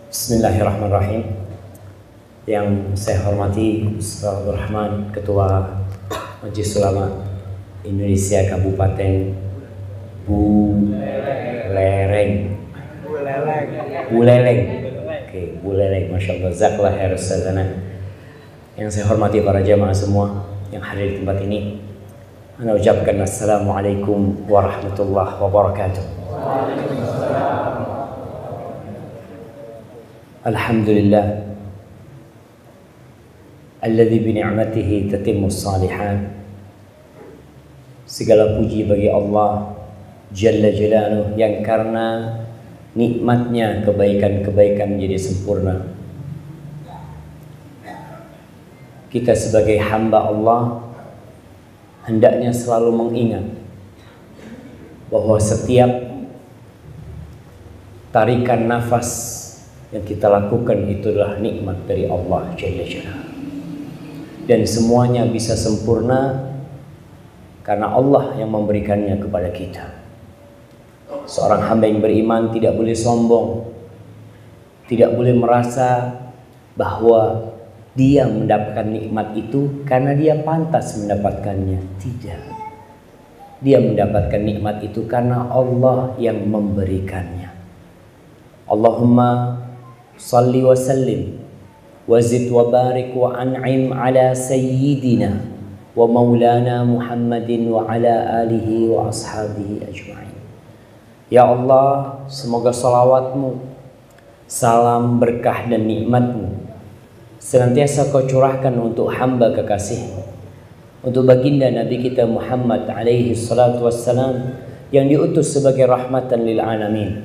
Bismillahirrahmanirrahim. Yang saya hormati Ustaz Abdul Rahman, Ketua Majelis Ulama Indonesia Kabupaten Buleleng. Oke, Buleleng. Masya Allah, Zakallah khair Ustazana. Yang saya hormati para jamaah semua yang hadir di tempat ini, ana ucapkan assalamualaikum warahmatullahi wabarakatuh. Alhamdulillah alladzi bi ni'matihi tatimmus shalihat. Segala puji bagi Allah Jalla Jalaluhu yang karena nikmatnya kebaikan-kebaikan menjadi sempurna. Kita sebagai hamba Allah hendaknya selalu mengingat bahwa setiap tarikan nafas yang kita lakukan itu adalah nikmat dari Allah Jalla Jalaluhu. Dan semuanya bisa sempurna karena Allah yang memberikannya kepada kita. Seorang hamba yang beriman tidak boleh sombong, tidak boleh merasa bahwa dia mendapatkan nikmat itu karena dia pantas mendapatkannya. Tidak. Dia mendapatkan nikmat itu karena Allah yang memberikannya. Allahumma salli wa sallim wa zid wa barik wa an'im ala sayyidina wa maulana Muhammadin wa ala alihi wa ashabihi ajma'in. Ya Allah, semoga salawatmu, salam berkah dan nikmatmu senantiasa kau curahkan untuk hamba kekasihmu, untuk baginda Nabi kita Muhammad alaihi salatu wassalam yang diutus sebagai rahmatan lil alamin.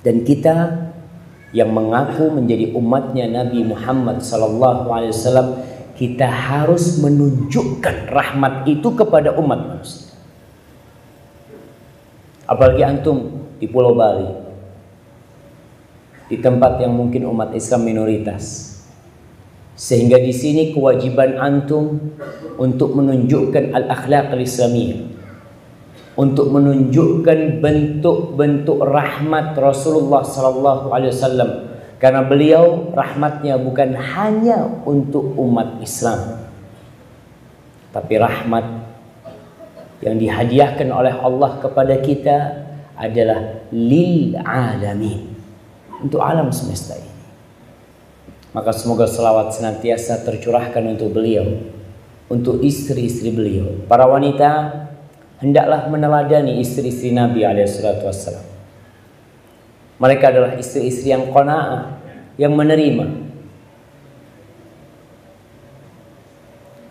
Dan kita yang mengaku menjadi umatnya Nabi Muhammad sallallahu alaihi wasallam, kita harus menunjukkan rahmat itu kepada umat manusia. Apalagi antum di Pulau Bali, di tempat yang mungkin umat Islam minoritas, sehingga di sini kewajiban antum untuk menunjukkan al-akhlaq al-islamiyah, untuk menunjukkan bentuk-bentuk rahmat Rasulullah sallallahu alaihi wasallam, karena beliau rahmatnya bukan hanya untuk umat Islam, tapi rahmat yang dihadiahkan oleh Allah kepada kita adalah lil alamin, untuk alam semesta ini. Maka semoga selawat senantiasa tercurahkan untuk beliau, untuk istri-istri beliau. Para wanita hendaklah meneladani istri-istri Nabi SAW. Mereka adalah istri-istri yang qanaah, yang menerima.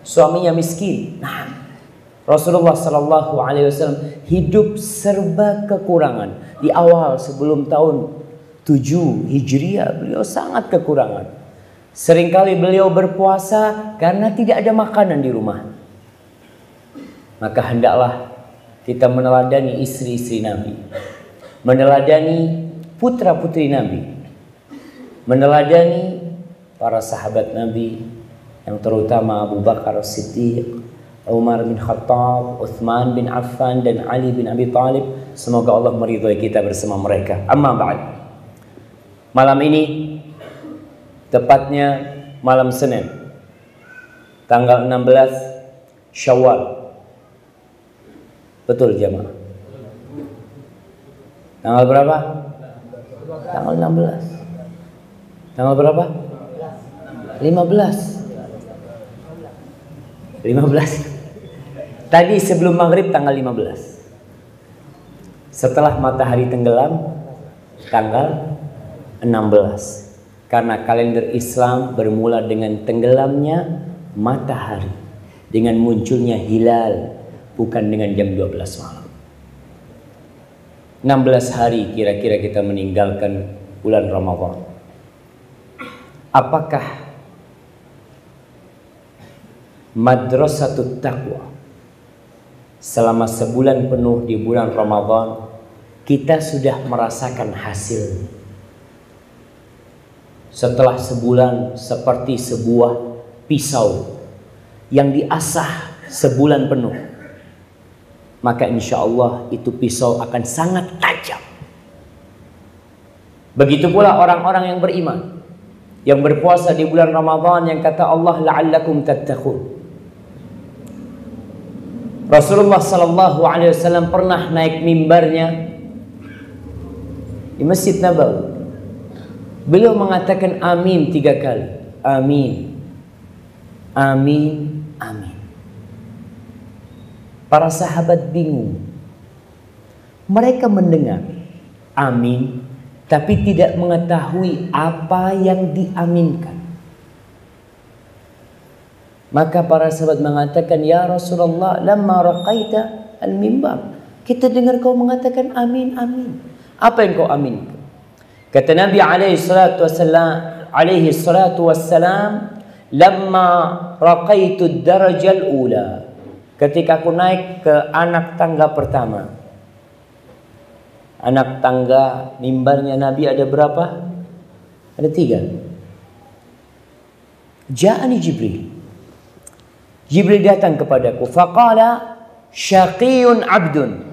Suaminya miskin. Nah, Rasulullah SAW hidup serba kekurangan. Di awal sebelum tahun 7 Hijriah beliau sangat kekurangan. Seringkali beliau berpuasa karena tidak ada makanan di rumah. Maka hendaklah kita meneladani istri-istri Nabi, meneladani putra-putri Nabi, meneladani para sahabat Nabi, yang terutama Abu Bakar As-Siddiq, Umar bin Khattab, Uthman bin Affan, dan Ali bin Abi Thalib. Semoga Allah meridhai kita bersama mereka. Amma ba'd. Malam ini, tepatnya malam Senin, tanggal 16 Syawal. Betul jemaah? Tanggal berapa? Tanggal 16. Tanggal berapa? 15. 15. Tadi sebelum maghrib tanggal 15. Setelah matahari tenggelam tanggal 16. Karena kalender Islam bermula dengan tenggelamnya matahari, dengan munculnya hilal, bukan dengan jam 12 malam. 16 hari kira-kira kita meninggalkan bulan Ramadan. Apakah madrasatut taqwa selama sebulan penuh di bulan Ramadan kita sudah merasakan hasil? Setelah sebulan seperti sebuah pisau yang diasah sebulan penuh, maka insya Allah itu pisau akan sangat tajam. Begitu pula orang-orang yang beriman, yang berpuasa di bulan Ramadan, yang kata Allah la'allakum tattaqun. Rasulullah sallallahu alaihi wasallam pernah naik mimbarnya di Masjid Nabawi. Beliau mengatakan amin 3 kali. Amin, amin, amin. Para sahabat bingung. Mereka mendengar amin, tapi tidak mengetahui apa yang diaminkan. Maka para sahabat mengatakan, ya Rasulullah, lamma raqaita al-mimbar, kita dengar kau mengatakan amin, amin. Apa yang kau aminkan? Kata Nabi alaihi salatu wassalam, lamma raqaitu ad-darajal ula, ketika aku naik ke anak tangga pertama. Anak tangga mimbarnya Nabi ada berapa? Ada 3. Ja'ani Jibril. Jibril datang kepadaku. Faqala syaqiyun abdun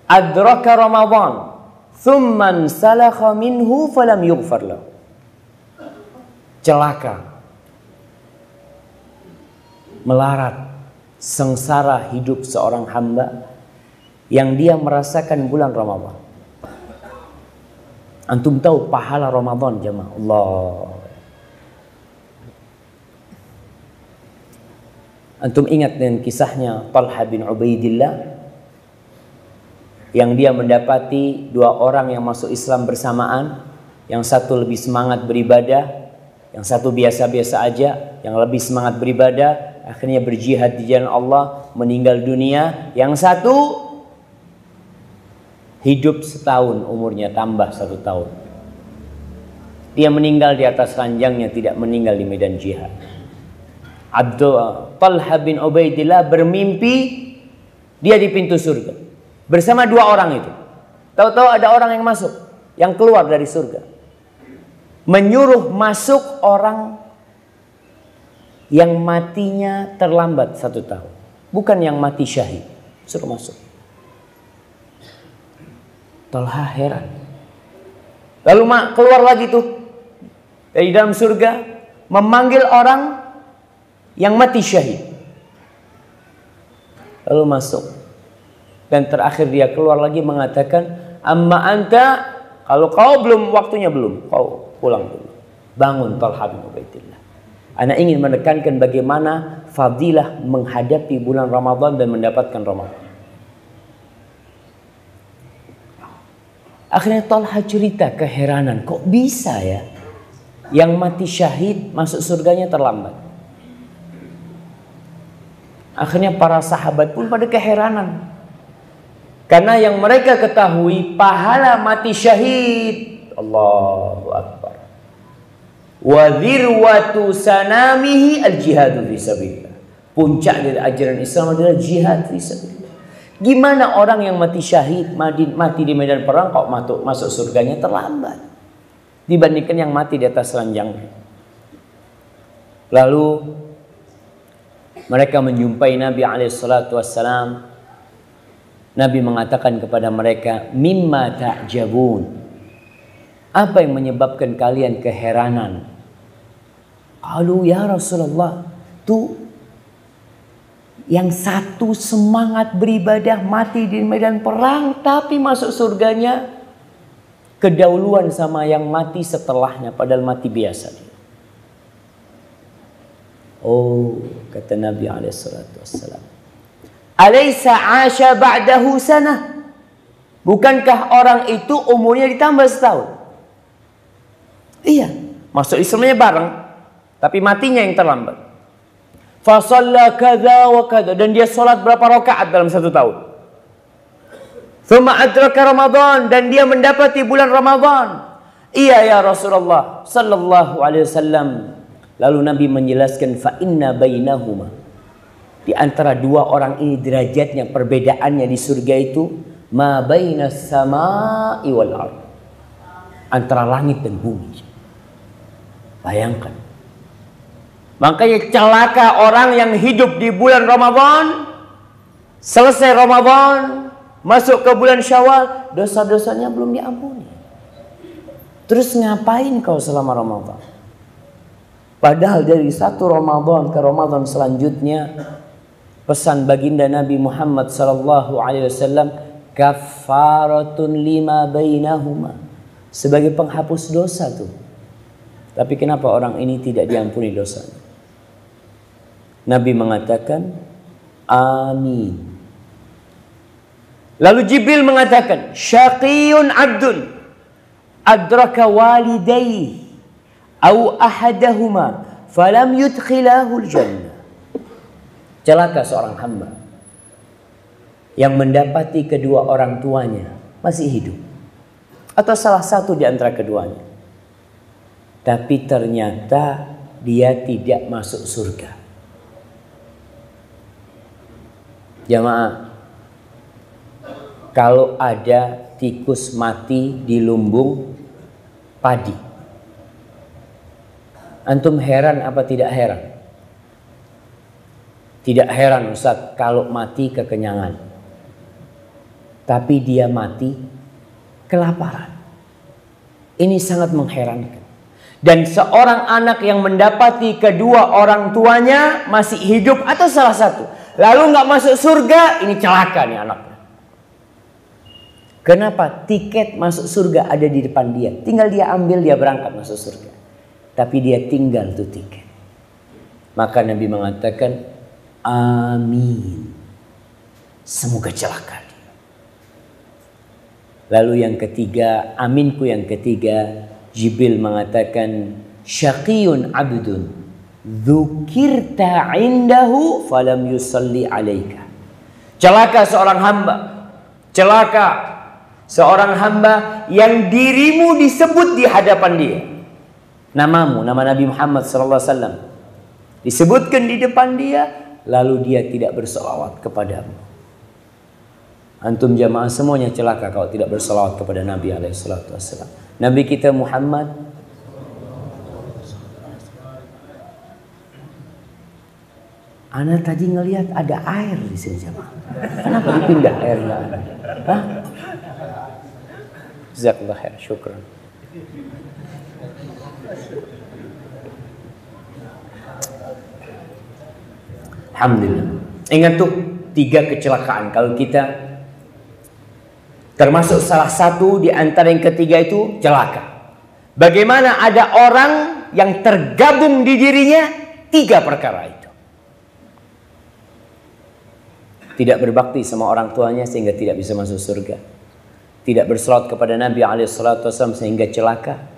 adraka Ramadan thumma salakha minhu falam yughfar lahu. Celaka, melarat, sengsara hidup seorang hamba yang dia merasakan bulan Ramadan. Antum tahu pahala Ramadan, jemaah? Allah. Antum ingat dengan kisahnya Talha bin Ubaidillah, yang dia mendapati 2 orang yang masuk Islam bersamaan. Yang satu lebih semangat beribadah, yang satu biasa-biasa aja. Yang lebih semangat beribadah akhirnya berjihad di jalan Allah, meninggal dunia. Yang satu hidup setahun umurnya, tambah 1 tahun. Dia meninggal di atas ranjangnya, tidak meninggal di medan jihad. Talha bin Ubaidillah bermimpi dia di pintu surga bersama 2 orang itu. Tahu-tahu ada orang yang masuk, yang keluar dari surga, menyuruh masuk orang yang matinya terlambat 1 tahun, bukan yang mati syahid, suruh masuk. Talha heran. Lalu keluar lagi tuh dari dalam surga, memanggil orang yang mati syahid. Lalu masuk. Dan terakhir dia keluar lagi mengatakan, amma anta, kalau kau belum, waktunya belum, kau pulang dulu. Bangun Talha bin Ubaidillah. Ana ingin menekankan bagaimana fadilah menghadapi bulan Ramadan dan mendapatkan Ramadan. Akhirnya Talha cerita keheranan, kok bisa ya yang mati syahid masuk surganya terlambat. Akhirnya para sahabat pun pada keheranan, karena yang mereka ketahui pahala mati syahid, Allahu Akbar, wa dzirwatu sanamihi al-jihadu fi sabilillah. Puncak dari ajaran Islam adalah jihad fi sabilillah. Gimana orang yang mati syahid, mati di medan perang kok masuk surganya terlambat dibandingkan yang mati di atas ranjangnya. Lalu mereka menjumpai Nabi SAW. Nabi mengatakan kepada mereka, mimma ta'jabun, apa yang menyebabkan kalian keheranan? Qalu ya Rasulullah, tuh yang satu semangat beribadah mati di medan perang, tapi masuk surganya kedahuluan sama yang mati setelahnya, padahal mati biasa. Oh, kata Nabi SAW, alaysa asha ba'dahu sanah, bukankah orang itu umurnya ditambah setahun? Iya, masuk Islamnya bareng, tapi matinya yang terlambat. Fa shalla kadza wa kadza, dan dia sholat berapa rakaat dalam 1 tahun. Thumma adraka Ramadan, dan dia mendapati bulan Ramadan. Iya ya Rasulullah sallallahu alaihi wasallam. Lalu Nabi menjelaskan, fa inna bainahuma, di antara 2 orang ini derajatnya, perbedaannya di surga itu ma bainas samai wal ard, antara langit dan bumi. Bayangkan. Makanya celaka orang yang hidup di bulan Ramadan, selesai Ramadan, masuk ke bulan Syawal, dosa-dosanya belum diampuni. Terus ngapain kau selama Ramadan? Padahal dari satu Ramadan ke Ramadan selanjutnya, pesan baginda Nabi Muhammad sallallahu alaihi wasallam, kafaratun lima bainahuma, sebagai penghapus dosa tuh. Tapi kenapa orang ini tidak diampuni dosanya? Nabi mengatakan, amin. Lalu Jibril mengatakan, syaqiyun abdun adraka walidayhi au ahadahuma falam yudkhilahul jannah. Celaka seorang hamba yang mendapati kedua orang tuanya masih hidup, atau salah satu di antara keduanya, tapi ternyata dia tidak masuk surga. Jamaah, kalau ada tikus mati di lumbung padi, antum heran apa tidak heran? Tidak heran Ustaz kalau mati kekenyangan, tapi dia mati kelaparan. Ini sangat mengherankan. Dan seorang anak yang mendapati kedua orang tuanya masih hidup atau salah satu, lalu nggak masuk surga, ini celaka nih anaknya. Kenapa? Tiket masuk surga ada di depan dia, tinggal dia ambil, dia berangkat masuk surga. Tapi dia tinggal tuh tiket. Maka Nabi mengatakan, amin, semoga celaka dia. Lalu yang ketiga, aminku yang ketiga, Jibril mengatakan, syaqiyun abdun dzukirta indahu falam yusalli alaika. Celaka seorang hamba, celaka seorang hamba yang dirimu disebut di hadapan dia. Namamu, nama Nabi Muhammad SAW disebutkan di depan dia, lalu dia tidak berselawat kepadamu. Antum jamaah semuanya celaka kalau tidak berselawat kepada Nabi SAW. Nabi kita Muhammad Ana tadi ngelihat ada air di sini jamaah. Kenapa dipindah airnya? Hah? Jazakallah khair, syukran. Alhamdulillah. Ingat tuh 3 kecelakaan kalau kita, termasuk salah satu di antara yang ketiga itu celaka. Bagaimana ada orang yang tergabung di dirinya 3 perkara itu. Tidak berbakti sama orang tuanya sehingga tidak bisa masuk surga. Tidak berselawat kepada Nabi SAW sehingga celaka.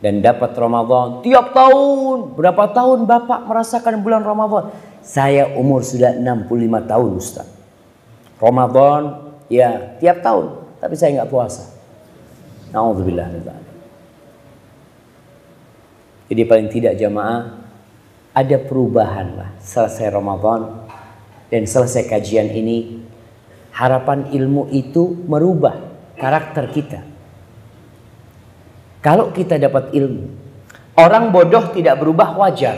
Dan dapat Ramadan tiap tahun. Berapa tahun Bapak merasakan bulan Ramadan? Saya umur sudah 65 tahun Ustaz. Ramadan ya tiap tahun, tapi saya nggak puasa. Na'udzubillah. Jadi paling tidak jamaah, ada perubahan lah selesai Ramadan dan selesai kajian ini. Harapan ilmu itu merubah karakter kita. Kalau kita dapat ilmu, orang bodoh tidak berubah wajar,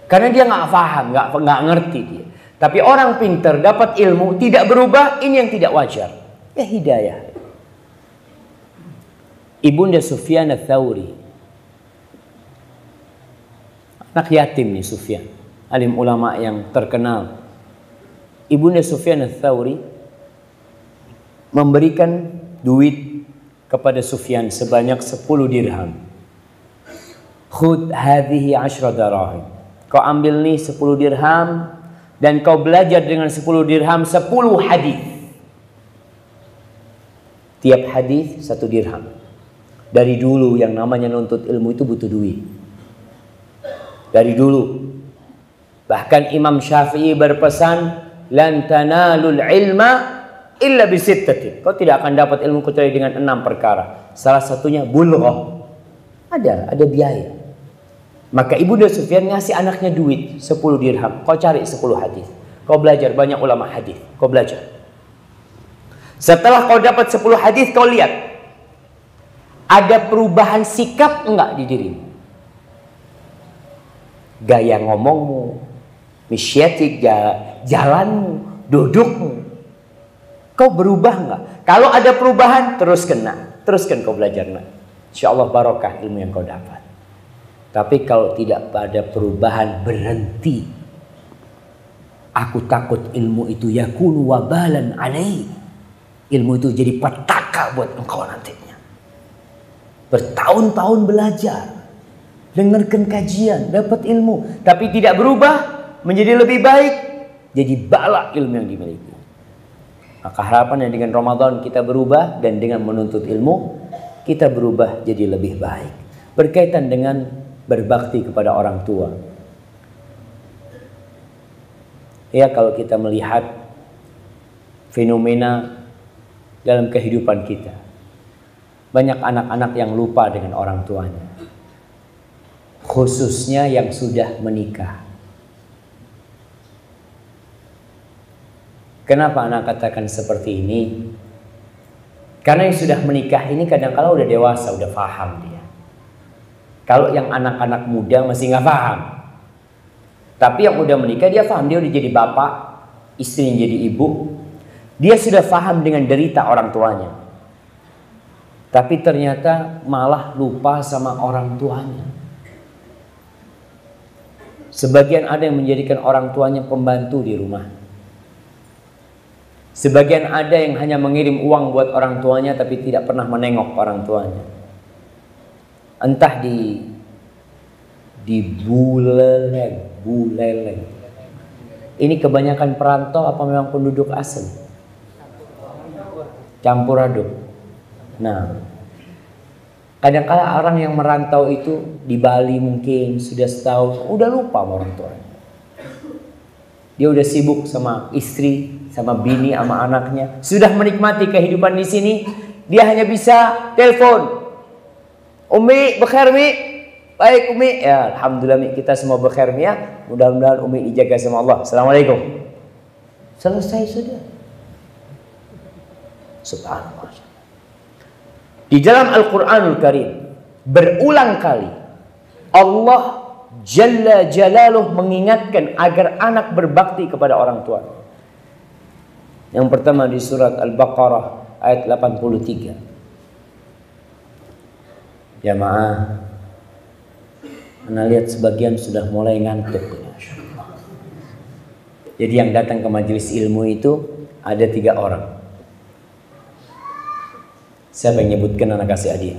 karena dia nggak paham, nggak ngerti dia. Tapi orang pintar dapat ilmu tidak berubah, ini yang tidak wajar. Ya hidayah. Ibunda Sufyan Ats-Tsauri, anak yatim nih Sufyan, alim ulama yang terkenal. Ibunda Sufyan Ats-Tsauri memberikan duit kepada Sufyan sebanyak 10 dirham. Khudh hadhihi 10 dirham. Kau ambil nih 10 dirham dan kau belajar dengan 10 dirham 10 hadis. Tiap hadis 1 dirham. Dari dulu yang namanya nuntut ilmu itu butuh duit. Dari dulu. Bahkan Imam Syafi'i berpesan, lan tanalul ilma illa bisittatin. Kau tidak akan dapat ilmu kecuali dengan 6 perkara. Salah satunya bulughah. Ada biaya. Maka Ibunda Sufyan ngasih anaknya duit 10 dirham. Kau cari 10 hadis. Kau belajar banyak ulama hadis. Kau belajar. Setelah kau dapat 10 hadis, kau lihat ada perubahan sikap enggak di dirimu? Gaya ngomongmu, misyatik, jalanmu, dudukmu. Kau berubah enggak? Kalau ada perubahan, terus kena. teruskan kau belajar nak. InsyaAllah barokah ilmu yang kau dapat. Tapi kalau tidak ada perubahan, berhenti. Aku takut ilmu itu yakunu wabalan alaih. Ilmu itu jadi petaka buat engkau nantinya. Bertahun-tahun belajar, dengarkan kajian, dapat ilmu, tapi tidak berubah menjadi lebih baik, jadi bala ilmu yang dimiliki. Maka harapannya dengan Ramadan kita berubah, dan dengan menuntut ilmu kita berubah jadi lebih baik. Berkaitan dengan berbakti kepada orang tua. Ya, kalau kita melihat fenomena dalam kehidupan kita, banyak anak-anak yang lupa dengan orang tuanya, khususnya yang sudah menikah. Kenapa anak katakan seperti ini? Karena yang sudah menikah ini kadang-kala udah dewasa, udah paham dia. Kalau yang anak-anak muda masih nggak paham. Tapi yang udah menikah dia paham, dia udah jadi bapak, istrinya jadi ibu. Dia sudah paham dengan derita orang tuanya. Tapi ternyata malah lupa sama orang tuanya. Sebagian ada yang menjadikan orang tuanya pembantu di rumah. Sebagian ada yang hanya mengirim uang buat orang tuanya tapi tidak pernah menengok orang tuanya. Entah di buleleng. Ini kebanyakan perantau apa memang penduduk asli? Campur aduk. Nah, kadang-kala orang yang merantau itu di Bali mungkin sudah setahun, udah lupa sama orang tuanya. Dia udah sibuk sama istri, sama bini, sama anaknya. Sudah menikmati kehidupan di sini, dia hanya bisa telepon. Umi, bekhair mi? Baik Umi. Ya, alhamdulillah mi, kita semua bekhair mi ya. Mudah-mudahan Umi dijaga sama Allah. Assalamualaikum. Selesai sudah. Subhanallah. Di dalam Al-Quranul Karim berulang kali Allah Jalla Jalaluh mengingatkan agar anak berbakti kepada orang tua. Yang pertama di surat Al-Baqarah ayat 83. Jamaah, Anda lihat sebagian sudah mulai ngantuk. Jadi yang datang ke majelis ilmu itu ada 3 orang. Siapa yang nyebutkan, anak kasih hadiah.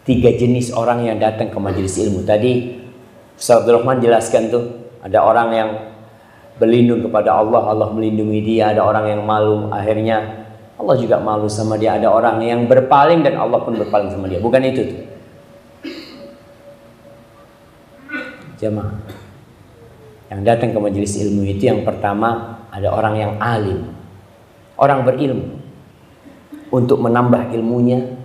3 jenis orang yang datang ke majelis ilmu. Tadi Ustaz Abdul Rahman jelaskan tuh, ada orang yang berlindung kepada Allah, Allah melindungi dia. Ada orang yang malu, akhirnya Allah juga malu sama dia. Ada orang yang berpaling dan Allah pun berpaling sama dia. Bukan itu tuh. Jemaah, yang datang ke majelis ilmu itu yang pertama ada orang yang alim, orang berilmu, untuk menambah ilmunya,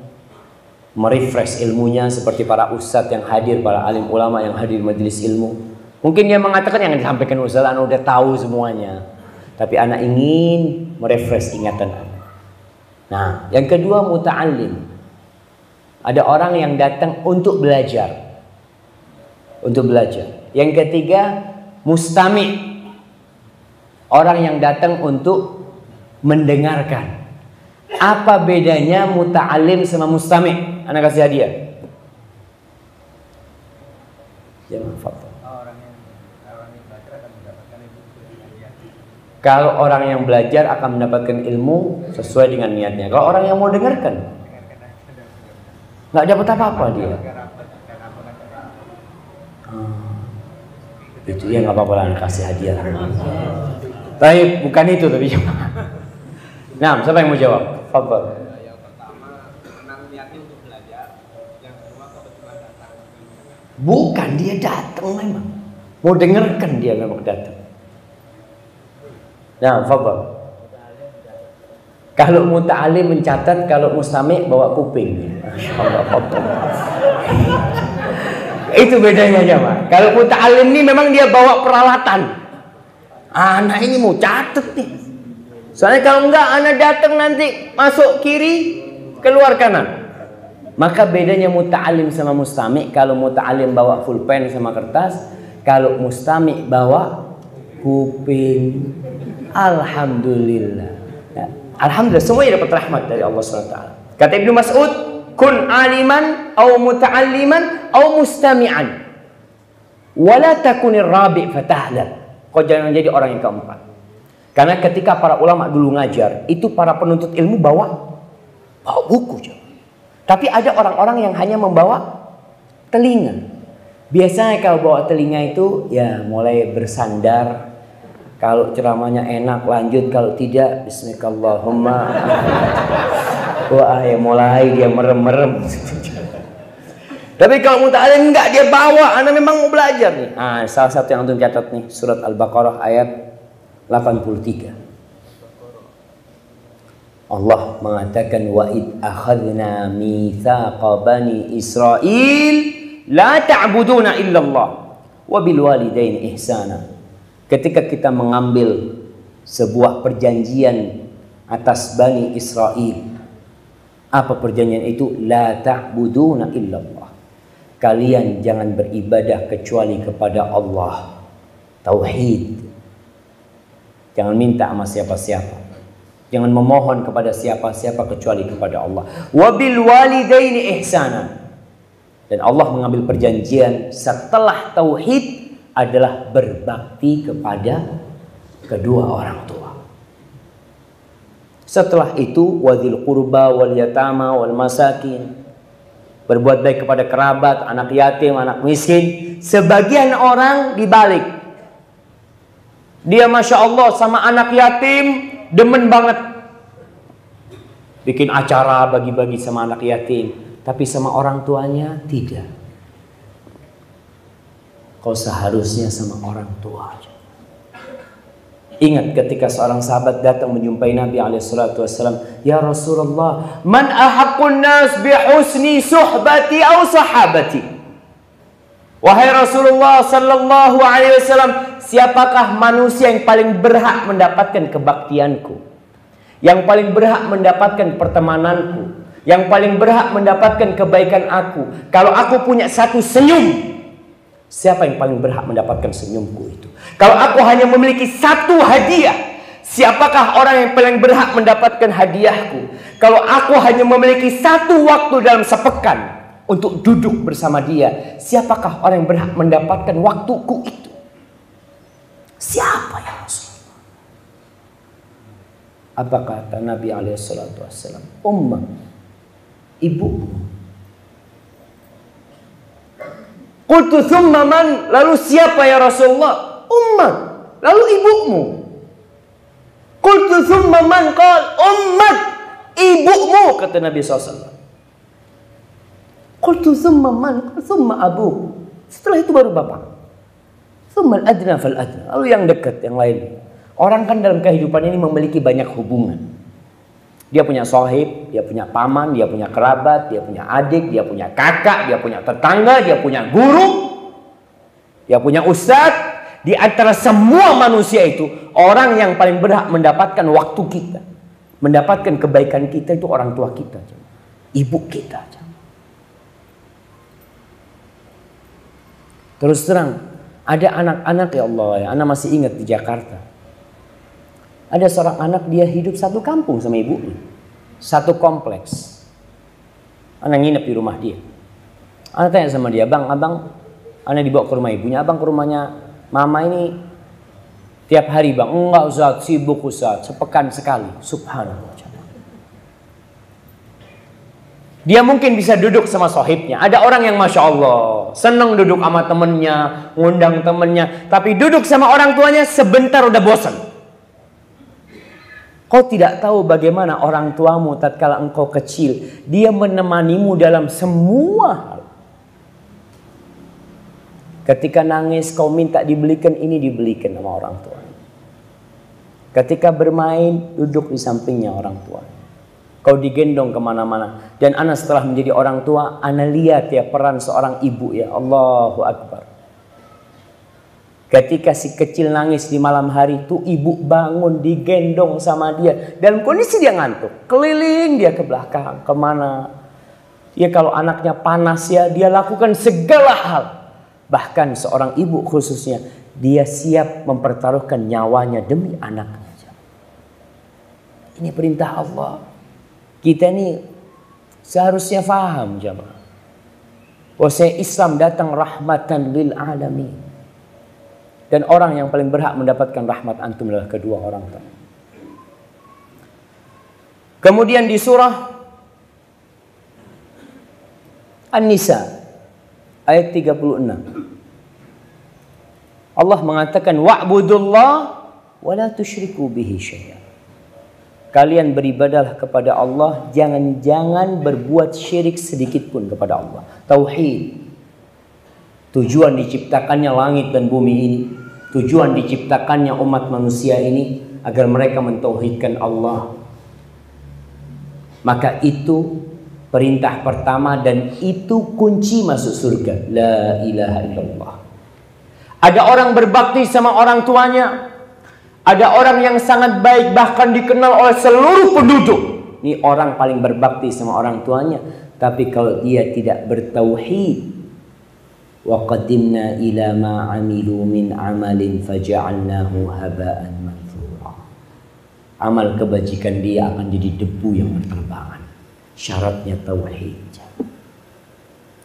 merefresh ilmunya, seperti para ustadz yang hadir, para alim ulama yang hadir di majelis ilmu. Mungkin dia mengatakan yang disampaikan ustadz anak udah tahu semuanya, tapi anak ingin merefresh ingatan anak. Nah, yang kedua muta'allim, ada orang yang datang untuk belajar. Untuk belajar. Yang ketiga mustami', orang yang datang untuk mendengarkan. Apa bedanya muta'alim sama mustami'? Anak kasih hadiah. Jangan fakta. Kalau orang yang belajar akan mendapatkan ilmu sesuai dengan niatnya. Kalau orang yang mau dengarkan, nggak dapat apa-apa dia. Itu ya nggak apa-apa lah, kasih hadiah. Tapi bukan itu tapi. Nah, siapa yang mau jawab? Fadhal. Yang pertama, memang niatnya untuk belajar. Yang kedua, kebetulan datang. Bukan, dia datang memang. Mau dengarkan, dia memang datang. Nah, fadhal. Kalau muta'alim mencatat, kalau mustami' bawa kuping. Itu bedanya aja, Pak. Kalau muta'alim ini memang dia bawa peralatan. Anak ini mau catat nih. Soalnya kalau enggak, anak datang nanti masuk kiri, keluar kanan. Maka bedanya muta'alim sama mustami', kalau muta'alim bawa full pen sama kertas, kalau mustami' bawa kuping. Alhamdulillah. Ya. Alhamdulillah, semuanya dapat rahmat dari Allah SWT. Kata Ibnu Mas'ud, kun aliman au muta'alliman au mustami'an. Wala takunir rabi' fatahlak. Kau jangan jadi orang yang keempat. Karena ketika para ulama dulu ngajar, itu para penuntut ilmu bawa buku. Tapi ada orang-orang yang hanya membawa telinga. Biasanya kalau bawa telinga itu ya mulai bersandar. Kalau ceramahnya enak lanjut, kalau tidak bismillahirrahmanirrahim. Wah ya mulai dia merem-merem. Tapi kalau muta'alim enggak, dia bawa, Anda memang mau belajar nih. Nah, salah satu yang antum catat nih, surat Al-Baqarah ayat 83. Allah mengatakan wa id akhadna mitsaqa bani Israil la ta'buduna illallah wa bil walidaini ihsana. Ketika kita mengambil sebuah perjanjian atas Bani Israel, apa perjanjian itu? La ta'buduna illallah. Kalian jangan beribadah kecuali kepada Allah. Tauhid. Jangan minta sama siapa-siapa. Jangan memohon kepada siapa-siapa kecuali kepada Allah. Wabil walidaini ihsana. Dan Allah mengambil perjanjian setelah tauhid adalah berbakti kepada kedua orang tua. Setelah itu wadzil qurba wal yatama wal masakin. Berbuat baik kepada kerabat, anak yatim, anak miskin. Sebagian orang dibalik. Dia Masya Allah sama anak yatim demen banget. Bikin acara bagi-bagi sama anak yatim. Tapi sama orang tuanya tidak. Kau seharusnya sama orang tua. Ingat ketika seorang sahabat datang menjumpai Nabi SAW, ya Rasulullah, man ahaqqun nas bihusni suhbati aw sahabati. Wahai Rasulullah sallallahu alaihi wasallam, siapakah manusia yang paling berhak mendapatkan kebaktianku? Yang paling berhak mendapatkan pertemananku? Yang paling berhak mendapatkan kebaikan aku? Kalau aku punya satu senyum, siapa yang paling berhak mendapatkan senyumku itu? Kalau aku hanya memiliki satu hadiah, siapakah orang yang paling berhak mendapatkan hadiahku? Kalau aku hanya memiliki satu waktu dalam sepekan untuk duduk bersama dia, siapakah orang yang berhak mendapatkan waktuku itu? Siapa ya Rasulullah? Apa kata Nabi SAW? Ummah, ibumu. Qultu thumma man? Lalu siapa ya Rasulullah? Ummah, lalu ibumu. Qultu thumma man? Qal ummat, ibumu, kata Nabi SAW. Qultu thumma man? Thumma abu. Setelah itu baru bapak. Thumma al-adna fal-adna. Lalu yang dekat, yang lain. Orang kan dalam kehidupan ini memiliki banyak hubungan. Dia punya sohib, dia punya paman, dia punya kerabat, dia punya adik, dia punya kakak, dia punya tetangga, dia punya guru, dia punya ustadz. Di antara semua manusia itu, orang yang paling berhak mendapatkan waktu kita, mendapatkan kebaikan kita itu orang tua kita, ibu kita. Terus terang, ada anak-anak ya Allah ya, anak masih ingat di Jakarta. Ada seorang anak, dia hidup satu kampung sama ibunya, satu kompleks. Anak nginep di rumah dia. Anak tanya sama dia, bang, abang, anak dibawa ke rumah ibunya, abang ke rumahnya mama ini tiap hari bang? Enggak Ustaz, sibuk Ustaz, sepekan sekali. Subhanallah. Dia mungkin bisa duduk sama sohibnya. Ada orang yang Masya Allah senang duduk sama temennya, ngundang temennya, tapi duduk sama orang tuanya sebentar udah bosan. Kau tidak tahu bagaimana orang tuamu tatkala engkau kecil, dia menemanimu dalam semua hal. Ketika nangis kau minta dibelikan ini, dibelikan sama orang tua. Ketika bermain duduk di sampingnya orang tua. Kau digendong kemana-mana. Dan anak setelah menjadi orang tua, anak lihat ya peran seorang ibu ya. Allahu Akbar. Ketika si kecil nangis di malam hari itu, ibu bangun digendong sama dia. Dalam kondisi dia ngantuk. Keliling dia ke belakang, kemana. Ya kalau anaknya panas ya, dia lakukan segala hal. Bahkan seorang ibu khususnya, dia siap mempertaruhkan nyawanya demi anaknya. Ini perintah Allah. Kita ini Seharusnya faham jemaah. Bahwasanya Islam datang rahmatan lil alamin. Dan orang yang paling berhak mendapatkan rahmat antum adalah kedua orang tua. Kemudian di surah An-Nisa ayat 36. Allah mengatakan wa'budullah wa la tusyriku bihi syai'an. Kalian beribadahlah kepada Allah, jangan berbuat syirik sedikit pun kepada Allah. Tauhid. Tujuan diciptakannya langit dan bumi ini, tujuan diciptakannya umat manusia ini agar mereka mentauhidkan Allah. Maka itu perintah pertama dan itu kunci masuk surga. La ilaha illallah. Ada orang berbakti sama orang tuanya. Ada orang yang sangat baik bahkan dikenal oleh seluruh penduduk. Ini orang paling berbakti sama orang tuanya. Tapi kalau dia tidak bertauhid, wa qadimna ila ma amilu min amalin faja'alnahu haba'an manthura. Amal kebajikan dia akan jadi debu yang berterbangan. Syaratnya tauhid.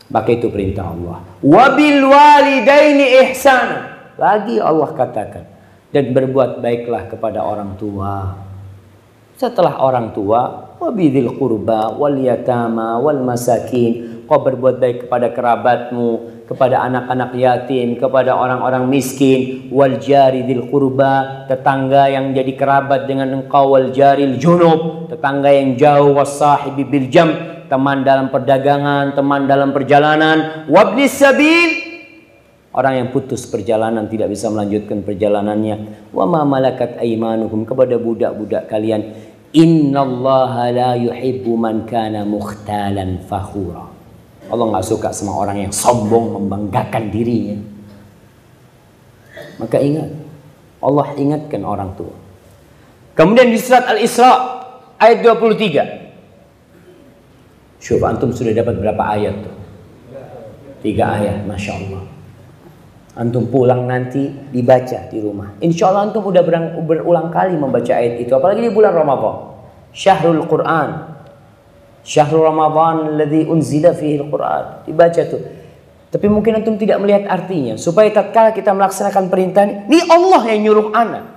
Maka itu perintah Allah. Wabil walidaini ihsana. Lagi Allah katakan, dan berbuat baiklah kepada orang tua. Setelah orang tua, wabidil qurba wal yatama wal masakin. Kau berbuat baik kepada kerabatmu, kepada anak-anak yatim, kepada orang-orang miskin. Wal jari dil qurba, tetangga yang jadi kerabat dengan engkau. Wal jaril junub, tetangga yang jauh. Wasahibi bil jam, teman dalam perdagangan, teman dalam perjalanan. Wabnis sabil, orang yang putus perjalanan, tidak bisa melanjutkan perjalanannya. Wa ma malakat aymanukum, kepada budak-budak kalian. Innallaha la yuhibbu man kana mukhtalan fakhura. Allah nggak suka sama orang yang sombong, membanggakan dirinya. Maka ingat, Allah ingatkan orang tua. Kemudian di surat Al-Isra ayat 23. Syuf, antum sudah dapat berapa ayat tuh? 3 ayat, Masya Allah. Antum pulang nanti dibaca di rumah. Insya Allah antum udah berulang kali membaca ayat itu. Apalagi di bulan Ramadan. Syahrul Quran. Syahrul Ramadan alladzi unzila fihi al-Quran. Dibaca tuh. Tapi mungkin antum tidak melihat artinya. Supaya tatkala kita melaksanakan perintah ini Allah yang nyuruh anak.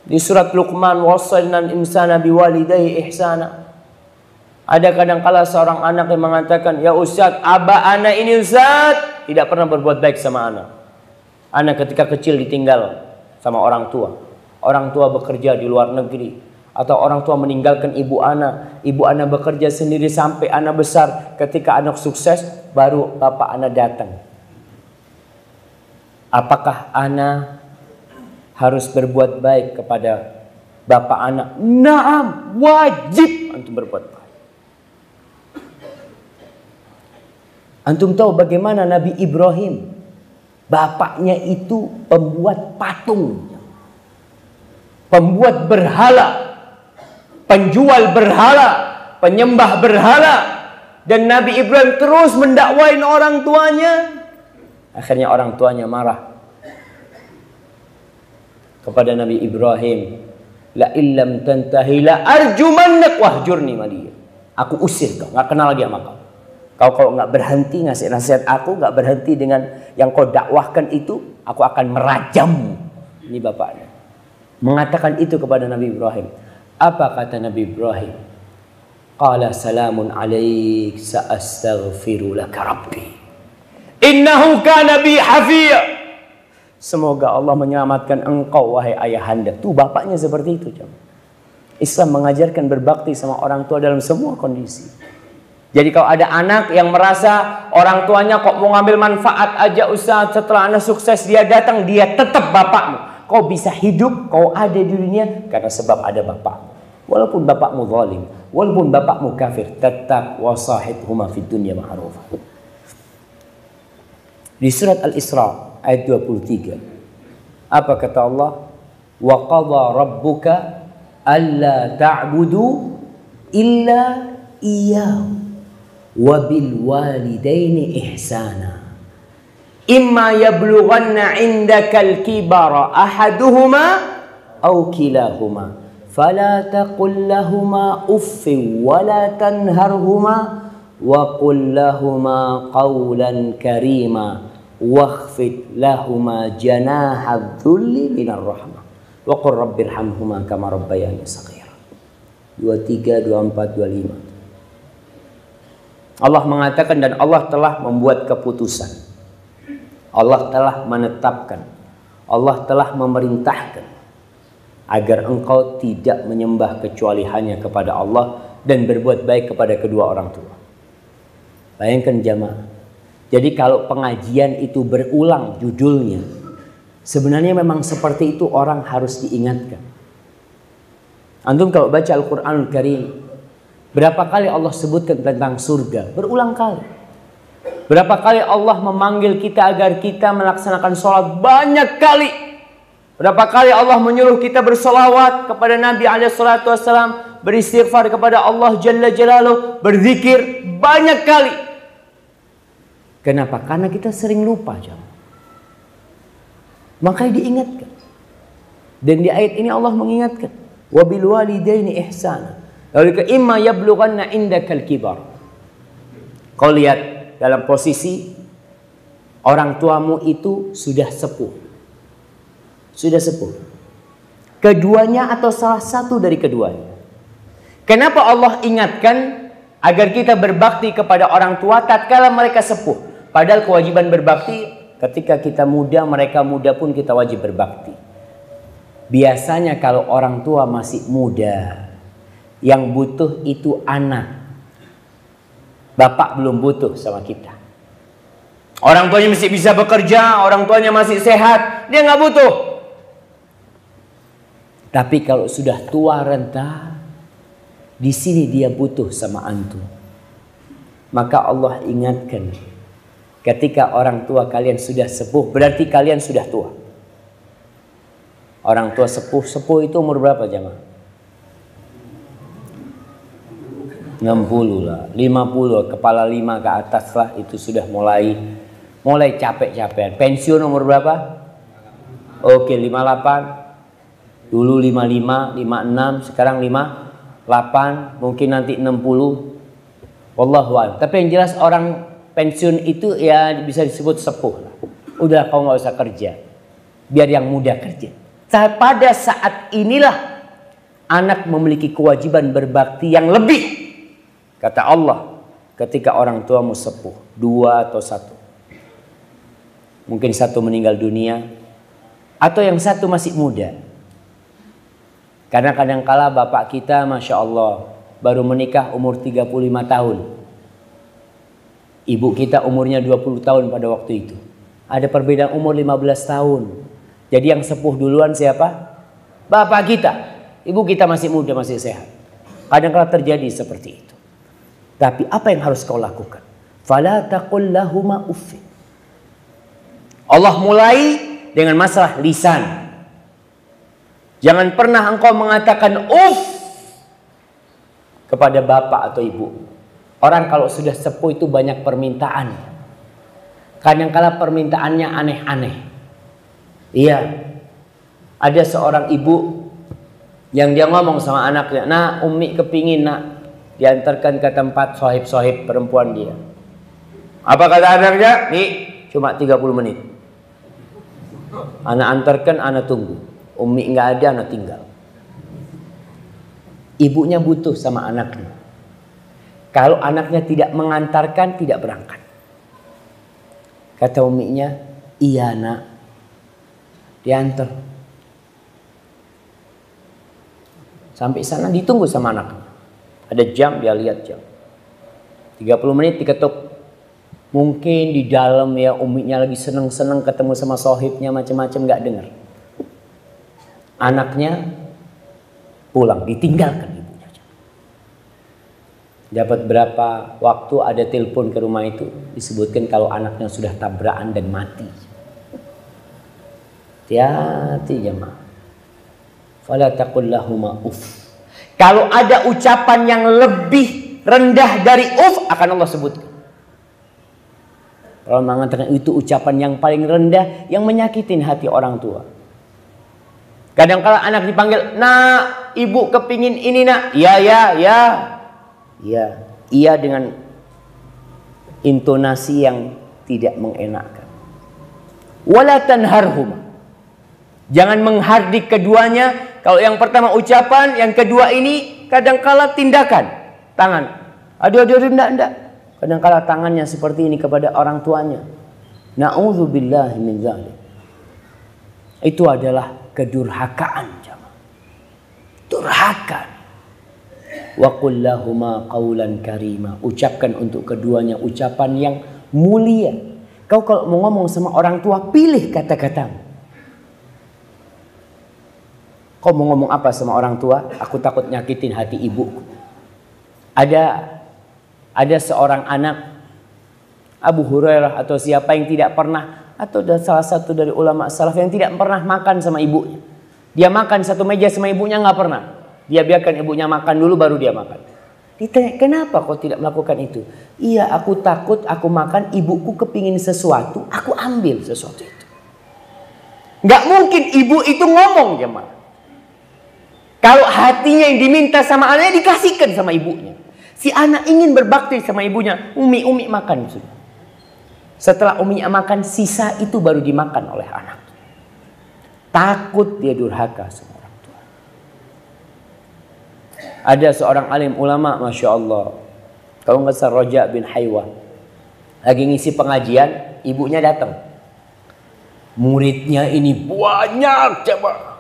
Di surat Luqman, wassaynal insana biwalidayhi ihsana. Ada kadang-kala seorang anak yang mengatakan, ya Ustaz, abah anak ini Ustaz tidak pernah berbuat baik sama anak. Anak ketika kecil ditinggal sama orang tua. Orang tua bekerja di luar negeri. Atau orang tua meninggalkan ibu anak. Ibu anak bekerja sendiri sampai anak besar. Ketika anak sukses, baru bapak anak datang. Apakah anak harus berbuat baik kepada bapak anak? Naam, wajib untuk berbuat baik. Antum tahu bagaimana Nabi Ibrahim, bapaknya itu pembuat patung, pembuat berhala, penjual berhala, penyembah berhala. Dan Nabi Ibrahim terus mendakwain orang tuanya. Akhirnya orang tuanya marah kepada Nabi Ibrahim. La illam tantahi la arjumannak wahjurni maliya. Aku usir kau, nggak kenal lagi sama kau. Kau kalau nggak berhenti ngasih nasihat aku, nggak berhenti dengan yang kau dakwahkan itu, aku akan merajammu. Ini bapaknya mengatakan itu kepada Nabi Ibrahim. Apa kata Nabi Ibrahim? Qala salamun alaik sa'astaghfiru laka rabbi innahu kana bi hafiya. Semoga Allah menyelamatkan engkau wahai ayahanda. Tuh bapaknya seperti itu. Islam mengajarkan berbakti sama orang tua dalam semua kondisi. Jadi kalau ada anak yang merasa orang tuanya kok mau ngambil manfaat aja Ustaz, setelah anak sukses dia datang, dia tetap bapakmu. Kau bisa hidup, kau ada di dunia karena sebab ada bapakmu. Walaupun bapakmu zalim, walaupun bapakmu kafir, tetap wasahibhuma fid dunya ma'rufah. Di surat Al-Isra ayat 23. Apa kata Allah? Wa qadha rabbuka alla ta'budu illa iyyahu wa bil walidaini ihsana imma yablughanna indaka al-kibara ahaduhuma aw kilahuma Fala taqul lahuma uffin wa la tanharhuma wa qul lahuma qawlan karima wakhfid lahuma janaha dhulli minar rahmah wa qur rabbirhamhuma kama rabbayani shaghira. 23, 24, 25. Allah mengatakan dan Allah telah membuat keputusan. Allah telah menetapkan. Allah telah memerintahkan agar engkau tidak menyembah kecuali hanya kepada Allah dan berbuat baik kepada kedua orang tua. Bayangkan jamaah. Jadi kalau pengajian itu berulang judulnya, sebenarnya memang seperti itu orang harus diingatkan. Antum kalau baca Al-Quranul Karim, berapa kali Allah sebutkan tentang surga? Berulang kali. Berapa kali Allah memanggil kita agar kita melaksanakan sholat? Banyak kali. Berapa kali Allah menyuruh kita bersolawat kepada Nabi SAW, beristighfar kepada Allah Jalla Jalaluh, berzikir? Banyak kali. Kenapa? Karena kita sering lupa, jamaah. Makanya diingatkan. Dan di ayat ini Allah mengingatkan, wabil walidaini ihsana. Lalu imma yablughanna indakal kibar. Kau lihat dalam posisi orang tuamu itu sudah sepuh. Sudah sepuh. Keduanya atau salah satu dari keduanya. Kenapa Allah ingatkan agar kita berbakti kepada orang tua tatkala mereka sepuh? Padahal kewajiban berbakti ketika kita muda, mereka muda pun kita wajib berbakti. Biasanya kalau orang tua masih muda, yang butuh itu anak. Bapak belum butuh sama kita. Orang tuanya masih bisa bekerja, orang tuanya masih sehat, dia nggak butuh. Tapi kalau sudah tua renta, di sini dia butuh sama antum. Maka Allah ingatkan, ketika orang tua kalian sudah sepuh, berarti kalian sudah tua. Orang tua sepuh itu umur berapa jamaah? 60 lah, 50, kepala 5 ke atas lah, itu sudah mulai capek-capekan. Pensiun umur berapa? Oke, 58. Dulu 55, 56, sekarang 58, mungkin nanti 60. Wallahu a'lam. Tapi yang jelas orang pensiun itu ya bisa disebut sepuh lah. Udah kau nggak usah kerja, biar yang muda kerja. Pada saat inilah anak memiliki kewajiban berbakti yang lebih. Kata Allah, ketika orang tuamu sepuh, 2 atau 1. Mungkin 1 meninggal dunia, atau yang 1 masih muda. Karena kadangkala bapak kita Masya Allah baru menikah umur 35 tahun. Ibu kita umurnya 20 tahun pada waktu itu. Ada perbedaan umur 15 tahun. Jadi yang sepuh duluan siapa? Bapak kita. Ibu kita masih muda, masih sehat. Kadangkala terjadi seperti itu. Tapi apa yang harus kau lakukan? Fala taqul lahuma uffin. Allah mulai dengan masalah lisan. Jangan pernah engkau mengatakan uff kepada bapak atau ibu. Orang kalau sudah sepuh itu banyak permintaan. Kadang-kala permintaannya aneh-aneh. Iya. Ada seorang ibu yang dia ngomong sama anaknya, "Nah, Umi kepingin nak diantarkan ke tempat sohib-sohib perempuan dia." Apa kata anaknya? Nih, cuma 30 menit. Anak antarkan, anak tunggu. Umi nggak ada, anak tinggal. Ibunya butuh sama anaknya. Kalau anaknya tidak mengantarkan, tidak berangkat. Kata uminya, iya nak, diantar. Sampai sana ditunggu sama anaknya. Ada jam, dia lihat jam. 30 menit diketuk. Mungkin di dalam ya uminya lagi seneng-seneng ketemu sama sohibnya, macam-macam, nggak dengar. Anaknya pulang, ditinggalkan ibunya. Dapat berapa waktu ada telepon ke rumah itu, disebutkan kalau anaknya sudah tabrakan dan mati. Hati-hati jemaah. Fala taqul lahuma uff. Kalau ada ucapan yang lebih rendah dari uff, akan Allah sebutkan. Kalau mengatakan itu ucapan yang paling rendah, yang menyakitin hati orang tua. Kadang-kala anak dipanggil, nak, ibu kepingin ini nak. Ya. Iya dengan intonasi yang tidak mengenakkan. Wala tanharhuma. Jangan menghardik keduanya. Kalau yang pertama ucapan, yang kedua ini kadangkala tindakan. Tangan. Aduh, enggak. Kadangkala tangannya seperti ini kepada orang tuanya. Na'udzubillahi min dzalik. Itu adalah kedurhakaan, jemaah. Durhaka. Wa qul lahuma qaulan karima. Ucapkan untuk keduanya ucapan yang mulia. Kau kalau mau ngomong sama orang tua, pilih kata-katamu. Kau mau ngomong apa sama orang tua? Aku takut nyakitin hati ibuku. Ada seorang anak Abu Hurairah atau siapa yang tidak pernah, atau salah satu dari ulama salaf yang tidak pernah makan sama ibunya. Dia makan satu meja sama ibunya nggak pernah. Dia biarkan ibunya makan dulu baru dia makan. Ditanya, kenapa kau tidak melakukan itu? Iya, aku takut aku makan, ibuku kepingin sesuatu, aku ambil sesuatu itu. Nggak mungkin ibu itu ngomong, jemaah. Kalau hatinya yang diminta sama anaknya dikasihkan sama ibunya. Si anak ingin berbakti sama ibunya. Umi makan sudah. Setelah uminya makan, sisa itu baru dimakan oleh anak. Takut dia durhaka sama orang tua. Ada seorang alim ulama, Masya Allah. Kalau nggak salah Roja bin Haywa. Lagi ngisi pengajian, ibunya datang. Muridnya ini banyak, coba.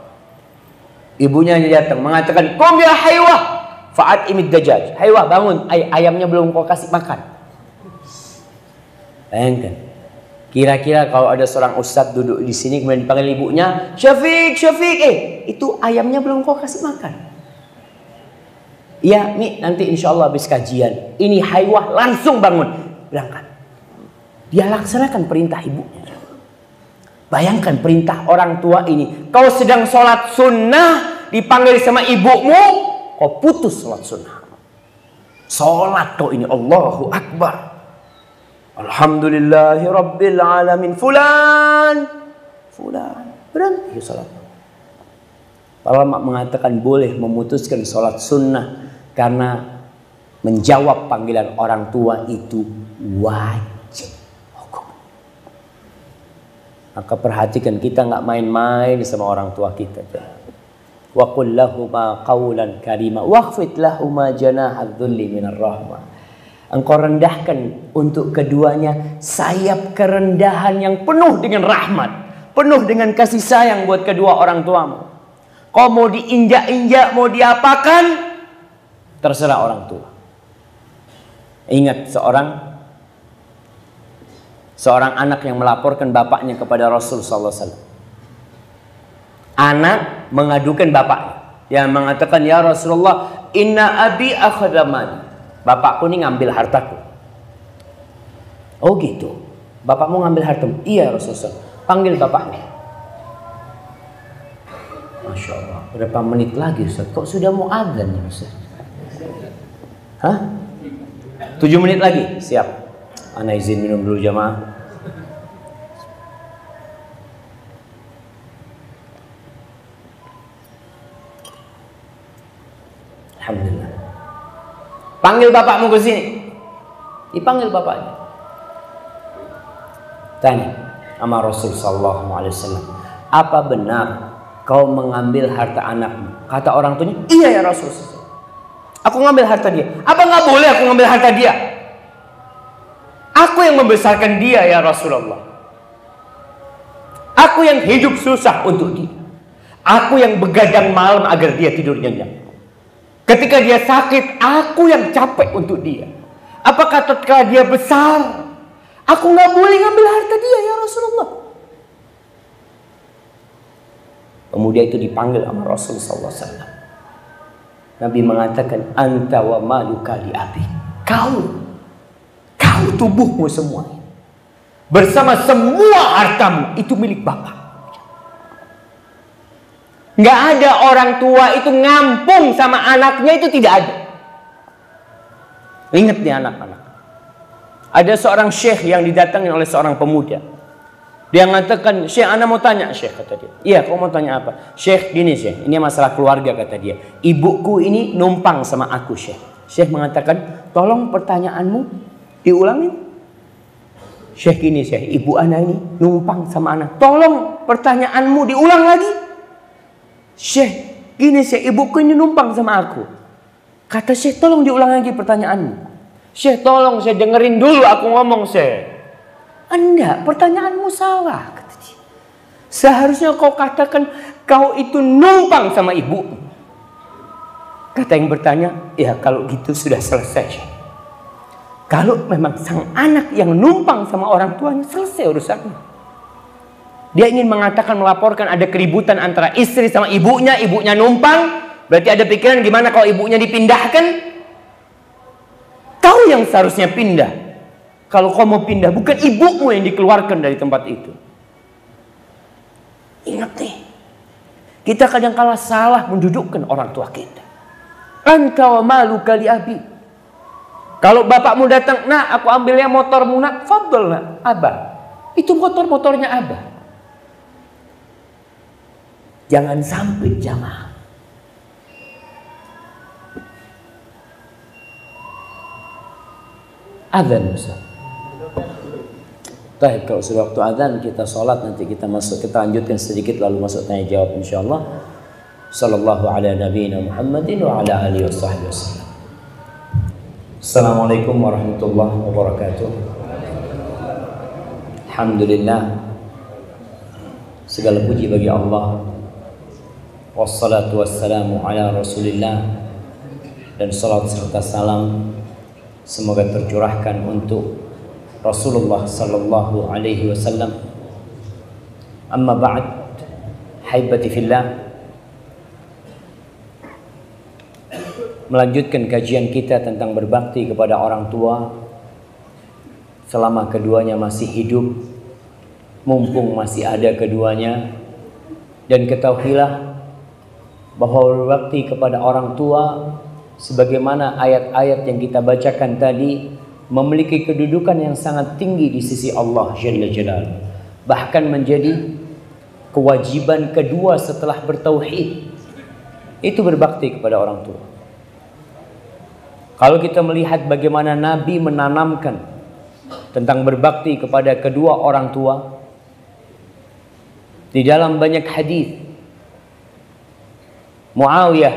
Ibunya datang mengatakan, "Qum ya Haywa, fa'at imid dajjaj." Haywa, bangun, ayamnya belum kau kasih makan. Bayangkan. Kira-kira kalau ada seorang ustadz duduk di sini kemudian dipanggil ibunya, Syafiq, itu ayamnya belum kau kasih makan. Iya, Mi, nanti insya Allah habis kajian. Ini Haywa langsung bangun, berangkat. Dia laksanakan perintah ibunya. Bayangkan perintah orang tua ini. Kau sedang sholat sunnah, dipanggil sama ibumu, kau putus sholat sunnah. Sholat kau ini, Allahu Akbar. Alhamdulillahi Rabbil Alamin. Fulan. Berhenti sholat. Para ulama mengatakan boleh memutuskan sholat sunnah karena menjawab panggilan orang tua itu wajib. Maka perhatikan, kita nggak main-main sama orang tua kita. Wa qul lahuma qawlan karima wakhfid lahuma janahadz dzulli minar rahmah. Engkau rendahkan untuk keduanya sayap kerendahan yang penuh dengan rahmat, penuh dengan kasih sayang buat kedua orang tuamu. Kau mau diinjak-injak, mau diapakan, terserah orang tua. Ingat seorang anak yang melaporkan bapaknya kepada Rasul sallallahu alaihi wasallam. Anak mengadukan bapaknya. Yang mengatakan, "Ya Rasulullah, inna abi akhadamani." Bapakku ini ngambil hartaku. Oh gitu. Bapakmu ngambil hartamu? Iya Rasulullah. Panggil bapaknya. Masya Allah. Berapa menit lagi Ustaz? Kok sudah mau adzan ya Ustaz? Hah? 7 menit lagi? Siap. Ana izin minum dulu jamaah. Alhamdulillah. Panggil bapakmu ke sini. Dipanggil bapaknya. Tanya sama Rasul sallallahu alaihi wasallam, "Apa benar kau mengambil harta anakmu?" Kata orang tuanya, "Iya ya Rasul. Aku ngambil harta dia." "Apa nggak boleh aku ngambil harta dia? Aku yang membesarkan dia ya Rasulullah. Aku yang hidup susah untuk dia. Aku yang begadang malam agar dia tidur nyenyak. Ketika dia sakit, aku yang capek untuk dia. Apakah tatkala dia besar, aku nggak boleh ngambil harta dia ya Rasulullah?" Kemudian itu dipanggil sama Rasul sallallahu alaihi wasallam. Nabi mengatakan, "Anta wa maluka li abi." Kau tubuhmu semua bersama semua hartamu itu milik Bapak. Nggak ada orang tua itu ngampung sama anaknya, itu tidak ada. Ingat nih anak-anak. Ada seorang syekh yang didatangi oleh seorang pemuda. Dia mengatakan, Syekh, ana mau tanya, Syekh, kata dia. Iya, kau mau tanya apa? Syekh, gini Syekh, ini masalah keluarga, kata dia. Ibuku ini numpang sama aku, Syekh. Syekh mengatakan, tolong pertanyaanmu diulangin. Syekh, gini Syekh, ibu ana ini numpang sama ana. Tolong pertanyaanmu diulang lagi. Syekh, gini Syekh, ibuku ini numpang sama aku. Kata Syekh, tolong diulang lagi pertanyaanmu. Syekh, tolong saya dengerin dulu aku ngomong, Syekh. Enggak, pertanyaanmu salah, kata dia. Seharusnya kau katakan kau itu numpang sama ibu. Kata yang bertanya, ya kalau gitu sudah selesai. Kalau memang sang anak yang numpang sama orang tuanya, selesai urusannya. Dia ingin mengatakan, melaporkan ada keributan antara istri sama ibunya, ibunya numpang. Berarti ada pikiran gimana kalau ibunya dipindahkan. Kau yang seharusnya pindah. Kalau kau mau pindah, bukan ibumu yang dikeluarkan dari tempat itu. Ingat nih, kita kadang-kala salah mendudukkan orang tua kita. Anta wa maluka li abi. Kalau bapakmu datang, nak aku ambilnya motormu nak, fadl nak, abah. Itu motornya abah. Jangan sampai jamaah. Adzan Ustaz. Baik, kalau sudah waktu adzan kita sholat, nanti kita lanjutkan sedikit lalu masuk tanya jawab insyaallah. Sallallahu ala nabiyina Muhammadin wa ala alihi washabbihi wasallam. Assalamualaikum warahmatullahi wabarakatuh. Alhamdulillah, segala puji bagi Allah. Wassalatu wassalamu ala Rasulillah, dan salat serta salam semoga tercurahkan untuk Rasulullah sallallahu alaihi wasallam. Amma ba'd, haibati fillah. Melanjutkan kajian kita tentang berbakti kepada orang tua selama keduanya masih hidup, mumpung masih ada keduanya. Dan ketahuilah bahwa berbakti kepada orang tua, sebagaimana ayat-ayat yang kita bacakan tadi, memiliki kedudukan yang sangat tinggi di sisi Allah Jalla Jalaluhu. Bahkan menjadi kewajiban kedua setelah bertauhid, itu berbakti kepada orang tua. Kalau kita melihat bagaimana Nabi menanamkan tentang berbakti kepada kedua orang tua di dalam banyak hadis, Muawiyah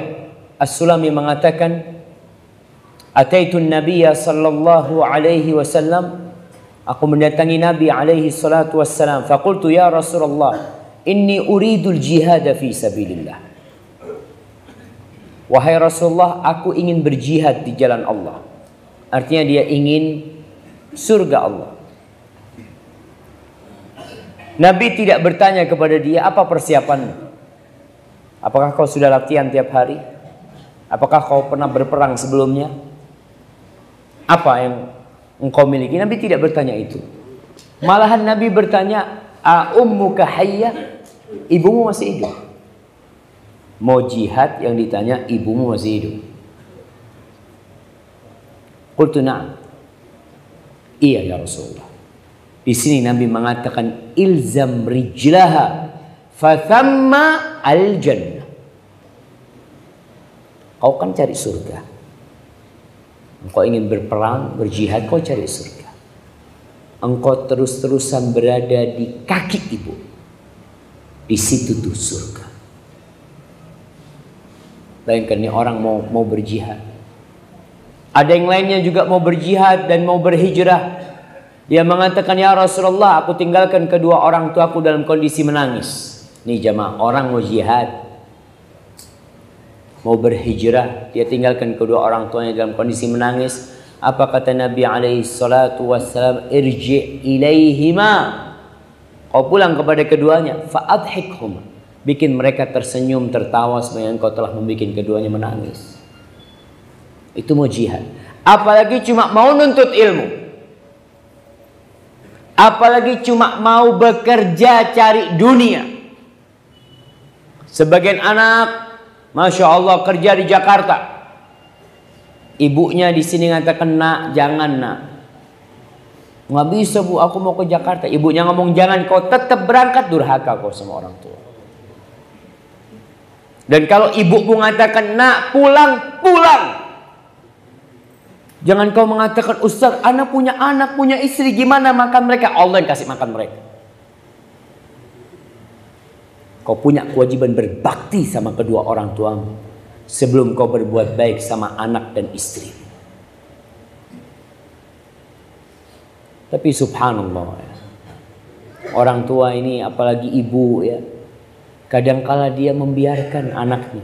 As-Sulami mengatakan, Ataitun Nabiyya sallallahu alaihi wasallam, aku mendatangi Nabi alaihi salatu wassalam, faqultu ya Rasulullah, inni uridul jihad fi sabilillah. Wahai Rasulullah, aku ingin berjihad di jalan Allah. Artinya dia ingin surga Allah. Nabi tidak bertanya kepada dia, apa persiapanmu? Apakah kau sudah latihan tiap hari? Apakah kau pernah berperang sebelumnya? Apa yang engkau miliki? Nabi tidak bertanya itu. Malahan Nabi bertanya, a ummuka hayyah? Ibumu masih hidup? Mau jihad yang ditanya ibumu masih hidup? Qultu na'am. Iya ya Rasulullah. Di sini Nabi mengatakan, ilzam rijlaha fathamma al-jannah. Kau kan cari surga. Engkau ingin berperang, berjihad, kau cari surga. Engkau terus-terusan berada di kaki ibu. Di situ tuh surga. Bayangkan nih orang mau berjihad. Ada yang lainnya juga mau berjihad dan mau berhijrah. Dia mengatakan, ya Rasulullah, aku tinggalkan kedua orang tuaku dalam kondisi menangis. Nih jamaah, orang mau jihad, mau berhijrah, dia tinggalkan kedua orang tuanya dalam kondisi menangis. Apa kata Nabi alaihi salatu wassalam? Irji ilaihima. Kau pulang kepada keduanya, fa'adhikhum. Bikin mereka tersenyum, tertawa sebenarnya engkau telah membuat keduanya menangis. Itu mau jihad. Apalagi cuma mau nuntut ilmu. Apalagi cuma mau bekerja cari dunia. Sebagian anak, Masya Allah, kerja di Jakarta. Ibunya di sini ngatakan, nak, jangan nak. Nggak bisa bu, aku mau ke Jakarta. Ibunya ngomong jangan, kau tetap berangkat. Durhaka kau sama orang tua. Dan kalau ibu mengatakan nak pulang, pulang. Jangan kau mengatakan Ustaz, anak, punya istri, gimana makan mereka? Allah yang kasih makan mereka. Kau punya kewajiban berbakti sama kedua orang tuamu sebelum kau berbuat baik sama anak dan istri. Tapi subhanallah ya, orang tua ini apalagi ibu ya, kadangkala dia membiarkan anaknya.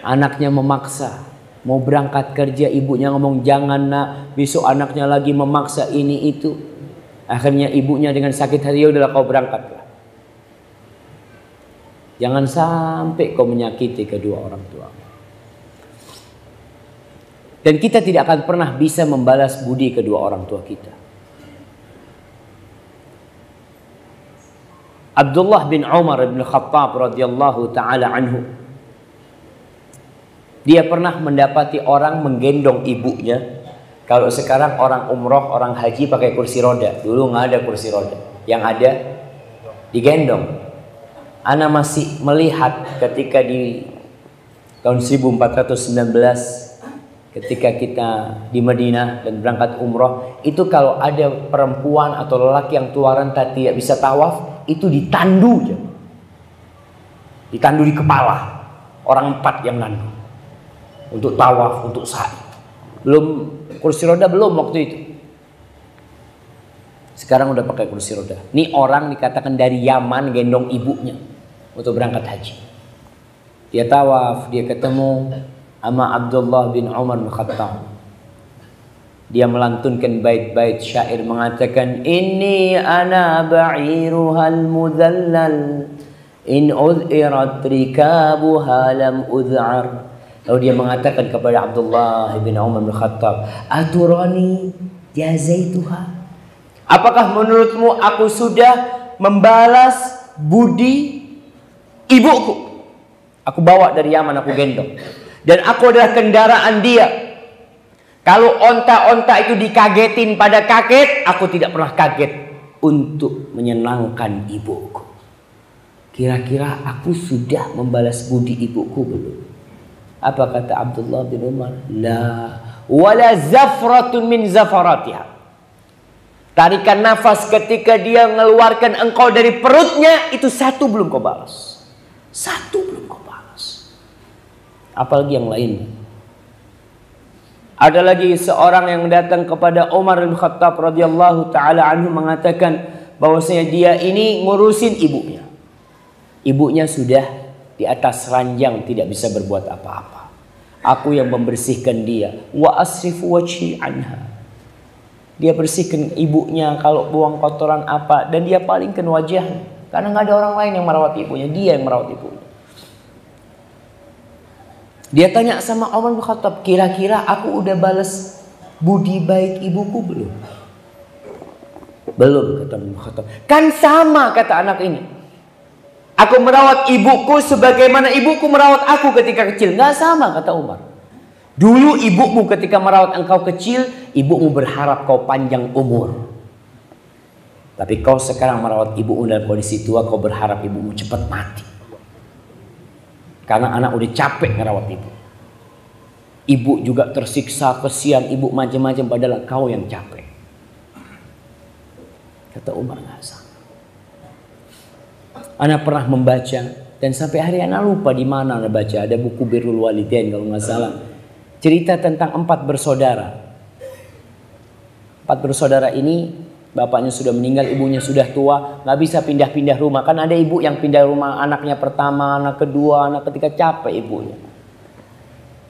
Anaknya memaksa mau berangkat kerja, ibunya ngomong jangan nak, besok anaknya lagi memaksa ini itu. Akhirnya ibunya dengan sakit hati, ya udahlah kau berangkatlah. Jangan sampai kau menyakiti kedua orang tua. Dan kita tidak akan pernah bisa membalas budi kedua orang tua kita. Abdullah bin Umar bin Khattab radhiyallahu taala anhu, dia pernah mendapati orang menggendong ibunya. Kalau sekarang orang umroh, orang haji pakai kursi roda. Dulu nggak ada kursi roda, yang ada digendong. Ana masih melihat ketika di tahun 1419 ketika kita di Madinah dan berangkat umroh, itu kalau ada perempuan atau lelaki yang tua renta tidak bisa tawaf, itu ditandu aja. Ditandu di kepala. Orang 4 yang nandu. Untuk tawaf, untuk sa'i. Belum kursi roda, belum waktu itu. Sekarang udah pakai kursi roda. Ini orang dikatakan dari Yaman gendong ibunya untuk berangkat haji. Dia tawaf, dia ketemu sama Abdullah bin Umar bin Khattab. Dia melantunkan bait-bait syair mengatakan, inni ana ba'iruhal mudhallal in udhirat rikabuha lam udhar. Lalu dia mengatakan kepada Abdullah bin Umar bin Khattab, aturani jazaituha, apakah menurutmu aku sudah membalas budi ibuku? Aku bawa dari Yaman, aku gendong, dan aku adalah kendaraan dia. Kalau onta-onta itu dikagetin pada kaget, aku tidak pernah kaget untuk menyenangkan ibuku. Kira-kira aku sudah membalas budi ibuku belum? Apa kata Abdullah bin Umar? La wala zafratun min zafaratiha. Tarikan nafas ketika dia mengeluarkan engkau dari perutnya, itu satu belum kau balas. Satu belum kau balas. Apalagi yang lain. Ada lagi seorang yang datang kepada Umar bin Khattab radhiyallahu taala anhu mengatakan bahwasanya dia ini ngurusin ibunya. Ibunya sudah di atas ranjang, tidak bisa berbuat apa-apa. Aku yang membersihkan dia. Wa asrifu wajhi anha. Dia bersihkan ibunya kalau buang kotoran apa, dan dia palingkan wajahnya. Karena nggak ada orang lain yang merawat ibunya, dia yang merawat ibunya. Dia tanya sama Umar bin Khattab, kira-kira aku udah balas budi baik ibuku belum? Belum, kata Umar bin Khattab. Kan sama, kata anak ini. Aku merawat ibuku sebagaimana ibuku merawat aku ketika kecil. Nggak sama, kata Umar. Dulu ibumu ketika merawat engkau kecil, ibumu berharap kau panjang umur. Tapi kau sekarang merawat ibumu dalam kondisi tua, kau berharap ibumu cepat mati. Karena anak udah capek ngerawat ibu. Ibu juga tersiksa, kesian ibu macam-macam, padahal kau yang capek. Kata Umar, nggak sama. Anak pernah membaca, dan sampai hari anak lupa di mana anak baca. Ada buku Birrul Walidain kalau nggak salah. Cerita tentang 4 bersaudara. 4 bersaudara ini, bapaknya sudah meninggal, ibunya sudah tua, nggak bisa pindah-pindah rumah. Kan ada ibu yang pindah rumah anaknya pertama, anak kedua, anak ketiga, capek ibunya.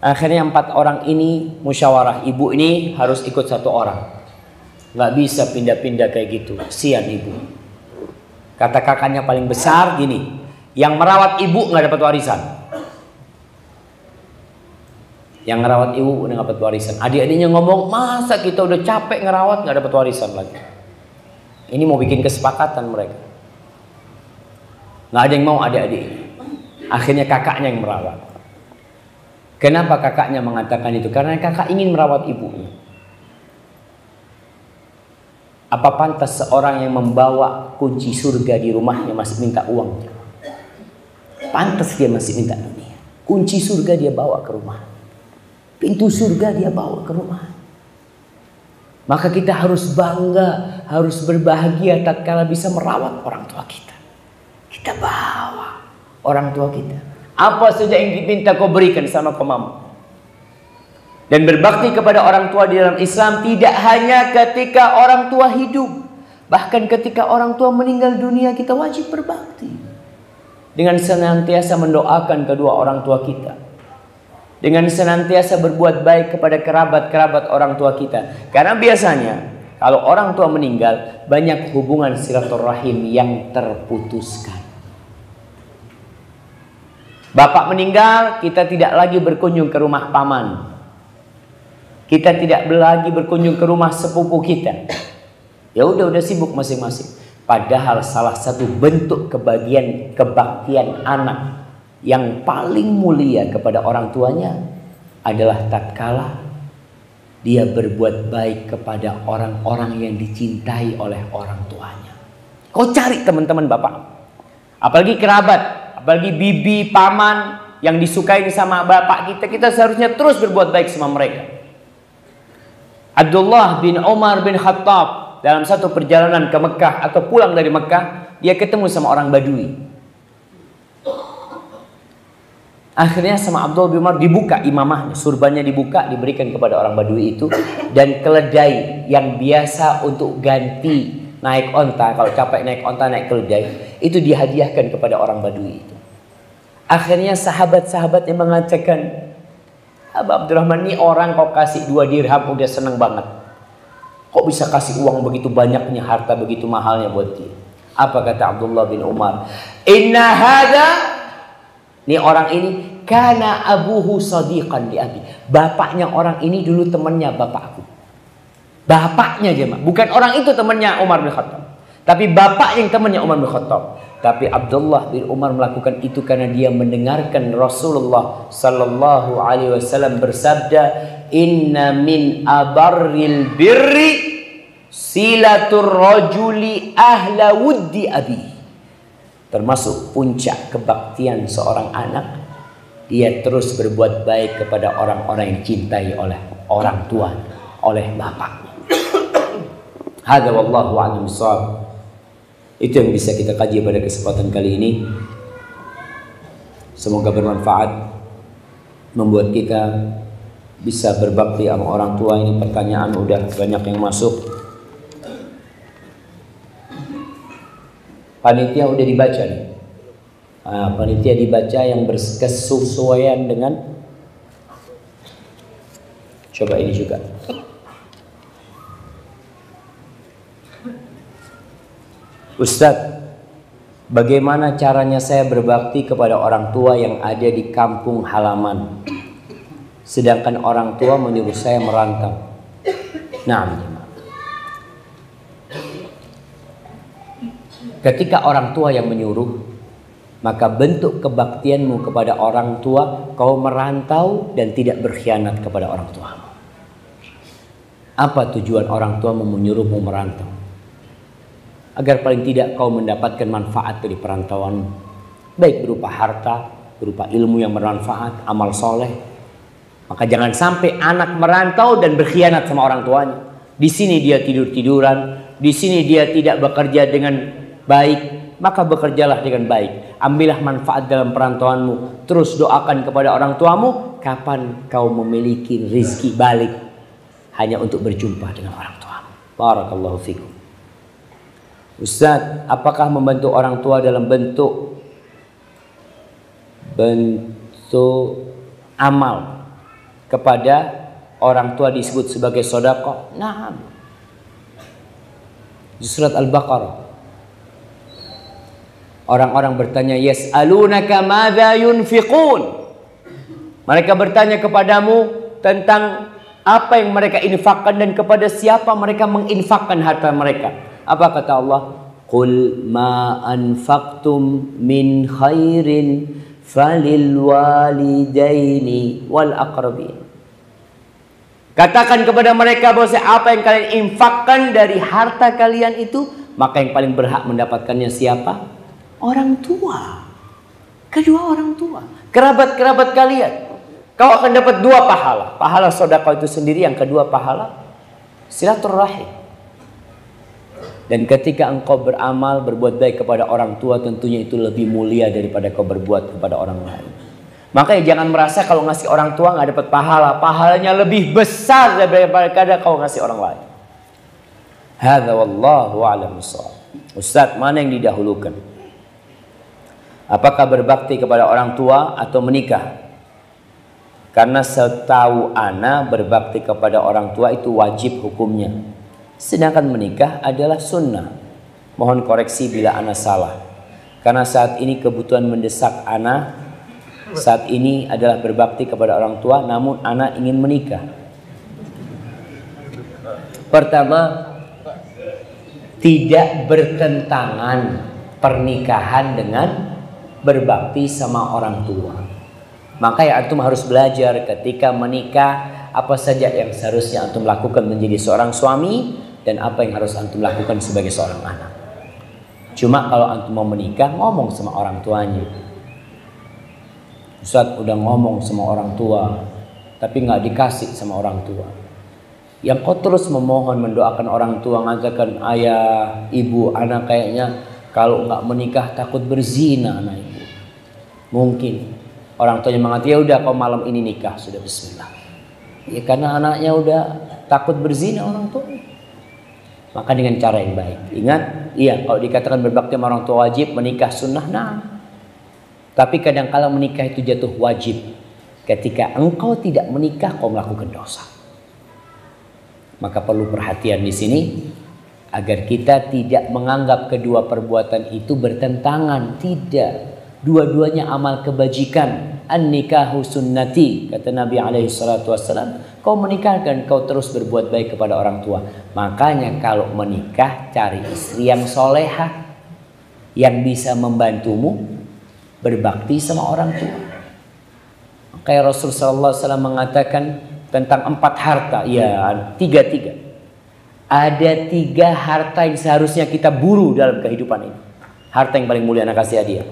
Akhirnya 4 orang ini musyawarah, ibu ini harus ikut 1 orang. Nggak bisa pindah-pindah kayak gitu, kasihan ibu. Kata kakaknya paling besar gini, yang merawat ibu nggak dapat warisan. Yang ngerawat ibu udah nggak dapat warisan. Adik-adiknya ngomong, masa kita udah capek ngerawat nggak dapat warisan lagi. Ini mau bikin kesepakatan mereka. Nggak ada yang mau adik-adiknya. Akhirnya kakaknya yang merawat. Kenapa kakaknya mengatakan itu? Karena kakak ingin merawat ibunya. Apa pantas seorang yang membawa kunci surga di rumahnya masih minta uang? Pantas dia masih minta dunia. Kunci surga dia bawa ke rumah. Pintu surga dia bawa ke rumah. Maka kita harus bangga, harus berbahagia tatkala bisa merawat orang tua kita. Kita bawa orang tua kita. Apa saja yang diminta kau berikan sama kau mampu. Dan berbakti kepada orang tua di dalam Islam tidak hanya ketika orang tua hidup. Bahkan ketika orang tua meninggal dunia kita wajib berbakti. Dengan senantiasa mendoakan kedua orang tua kita. Dengan senantiasa berbuat baik kepada kerabat-kerabat orang tua kita. Karena biasanya kalau orang tua meninggal banyak hubungan silaturahim yang terputuskan. Bapak meninggal, kita tidak lagi berkunjung ke rumah paman. Kita tidak lagi berkunjung ke rumah sepupu kita. Ya udah sibuk masing-masing. Padahal salah satu bentuk kebaktian anak yang paling mulia kepada orang tuanya adalah tatkala dia berbuat baik kepada orang-orang yang dicintai oleh orang tuanya. Kau cari teman-teman bapak, apalagi kerabat, apalagi bibi, paman yang disukai sama bapak kita seharusnya terus berbuat baik sama mereka. Abdullah bin Umar bin Khattab dalam satu perjalanan ke Mekah atau pulang dari Mekah, dia ketemu sama orang Badui. Akhirnya sama Abdullah bin Umar dibuka imamahnya, surbannya dibuka, diberikan kepada orang Badui itu, dan keledai yang biasa untuk ganti naik onta, kalau capek naik onta naik keledai, itu dihadiahkan kepada orang Badui itu. Akhirnya sahabat-sahabat yang mengatakan, Abah Abdurrahman, ini orang kau kasih 2 dirham udah seneng banget. Kok bisa kasih uang begitu banyaknya, harta begitu mahalnya buat dia? Apa kata Abdullah bin Umar? Inna hadha, ini orang ini, kana abuhu sadiqan li abi. Bapaknya orang ini dulu temannya bapakku. Bapaknya aja, bukan orang itu temannya Umar bin Khattab, tapi bapak yang temannya Umar bin Khattab. Tapi Abdullah bin Umar melakukan itu karena dia mendengarkan Rasulullah sallallahu alaihi wasallam bersabda, "Inna min abarril birri silatur rajuli ahla wuddi abi." Termasuk puncak kebaktian seorang anak, dia terus berbuat baik kepada orang-orang yang dicintai oleh orang tua, oleh bapak. Hadza wallahu a'lam bissawab. Itu yang bisa kita kaji pada kesempatan kali ini. Semoga bermanfaat, membuat kita bisa berbakti sama orang tua. Ini pertanyaan udah banyak yang masuk. Panitia udah dibaca nih. Panitia dibaca yang berkesesuaian dengan. Coba ini juga. Ustadz, bagaimana caranya saya berbakti kepada orang tua yang ada di kampung halaman, sedangkan orang tua menyuruh saya merantau? Nah, ketika orang tua yang menyuruh, maka bentuk kebaktianmu kepada orang tua, kau merantau dan tidak berkhianat kepada orang tua. Apa tujuan orang tua menyuruhmu merantau? Agar paling tidak kau mendapatkan manfaat dari perantauan, baik berupa harta, berupa ilmu yang bermanfaat, amal soleh. Maka jangan sampai anak merantau dan berkhianat sama orang tuanya. Di sini dia tidur-tiduran, di sini dia tidak bekerja dengan baik, maka bekerjalah dengan baik. Ambillah manfaat dalam perantauanmu. Terus doakan kepada orang tuamu, kapan kau memiliki rizki balik hanya untuk berjumpa dengan orang tuamu. Barakallahu fikum. Ustaz, apakah membantu orang tua dalam bentuk amal kepada orang tua disebut sebagai sedekah? Nah, di surat Al-Baqarah orang-orang bertanya, yas'alunaka madza yunfiqun. Mereka bertanya kepadamu tentang apa yang mereka infakkan dan kepada siapa mereka menginfakkan harta mereka. Apa kata Allah? Qul ma anfaqtum min khairin falil walidaini wal aqrabin. Katakan kepada mereka bahwa apa yang kalian infakkan dari harta kalian itu, maka yang paling berhak mendapatkannya siapa? Orang tua. Kedua orang tua, kerabat-kerabat kalian. Kau akan dapat 2 pahala. Pahala sedekah itu sendiri, yang kedua pahala silaturahim. Dan ketika engkau beramal, berbuat baik kepada orang tua, tentunya itu lebih mulia daripada kau berbuat kepada orang lain. Makanya jangan merasa kalau ngasih orang tua nggak dapat pahala. Pahalanya lebih besar daripada kau ngasih orang lain. Hadza wallahu a'lam bissawab. Ustaz, mana yang didahulukan? Apakah berbakti kepada orang tua atau menikah? Karena setahu ana berbakti kepada orang tua itu wajib hukumnya. Sedangkan menikah adalah sunnah. Mohon koreksi bila ana salah. Karena saat ini kebutuhan mendesak ana saat ini adalah berbakti kepada orang tua, namun ana ingin menikah. Pertama, tidak bertentangan pernikahan dengan berbakti sama orang tua. Maka ya antum harus belajar ketika menikah apa saja yang seharusnya antum lakukan menjadi seorang suami dan apa yang harus antum lakukan sebagai seorang anak. Cuma kalau antum mau menikah, ngomong sama orang tuanya. Ustaz udah ngomong sama orang tua, tapi nggak dikasih sama orang tua. Yang kau terus memohon, mendoakan orang tua, mengatakan ayah, ibu, anak kayaknya kalau nggak menikah takut berzina anak ibu. Mungkin orang tuanya mengatakan ya udah kau malam ini nikah, sudah bismillah. Ya karena anaknya udah takut berzina orang tua. Maka dengan cara yang baik. Ingat, iya kalau dikatakan berbakti sama orang tua wajib, menikah sunnah, nah. Tapi kadang-kala menikah itu jatuh wajib. Ketika engkau tidak menikah, kau melakukan dosa. Maka perlu perhatian di sini agar kita tidak menganggap kedua perbuatan itu bertentangan. Tidak, dua-duanya amal kebajikan. An-nikahu sunnati, kata Nabi SAW. Kau menikahkan, kau terus berbuat baik kepada orang tua. Makanya kalau menikah, cari istri yang solehah, yang bisa membantumu berbakti sama orang tua. Kayak Rasulullah SAW mengatakan tentang 4 harta. Ya, 3. Ada 3 harta yang seharusnya kita buru dalam kehidupan ini. Harta yang paling mulia, anak kasih hadiah.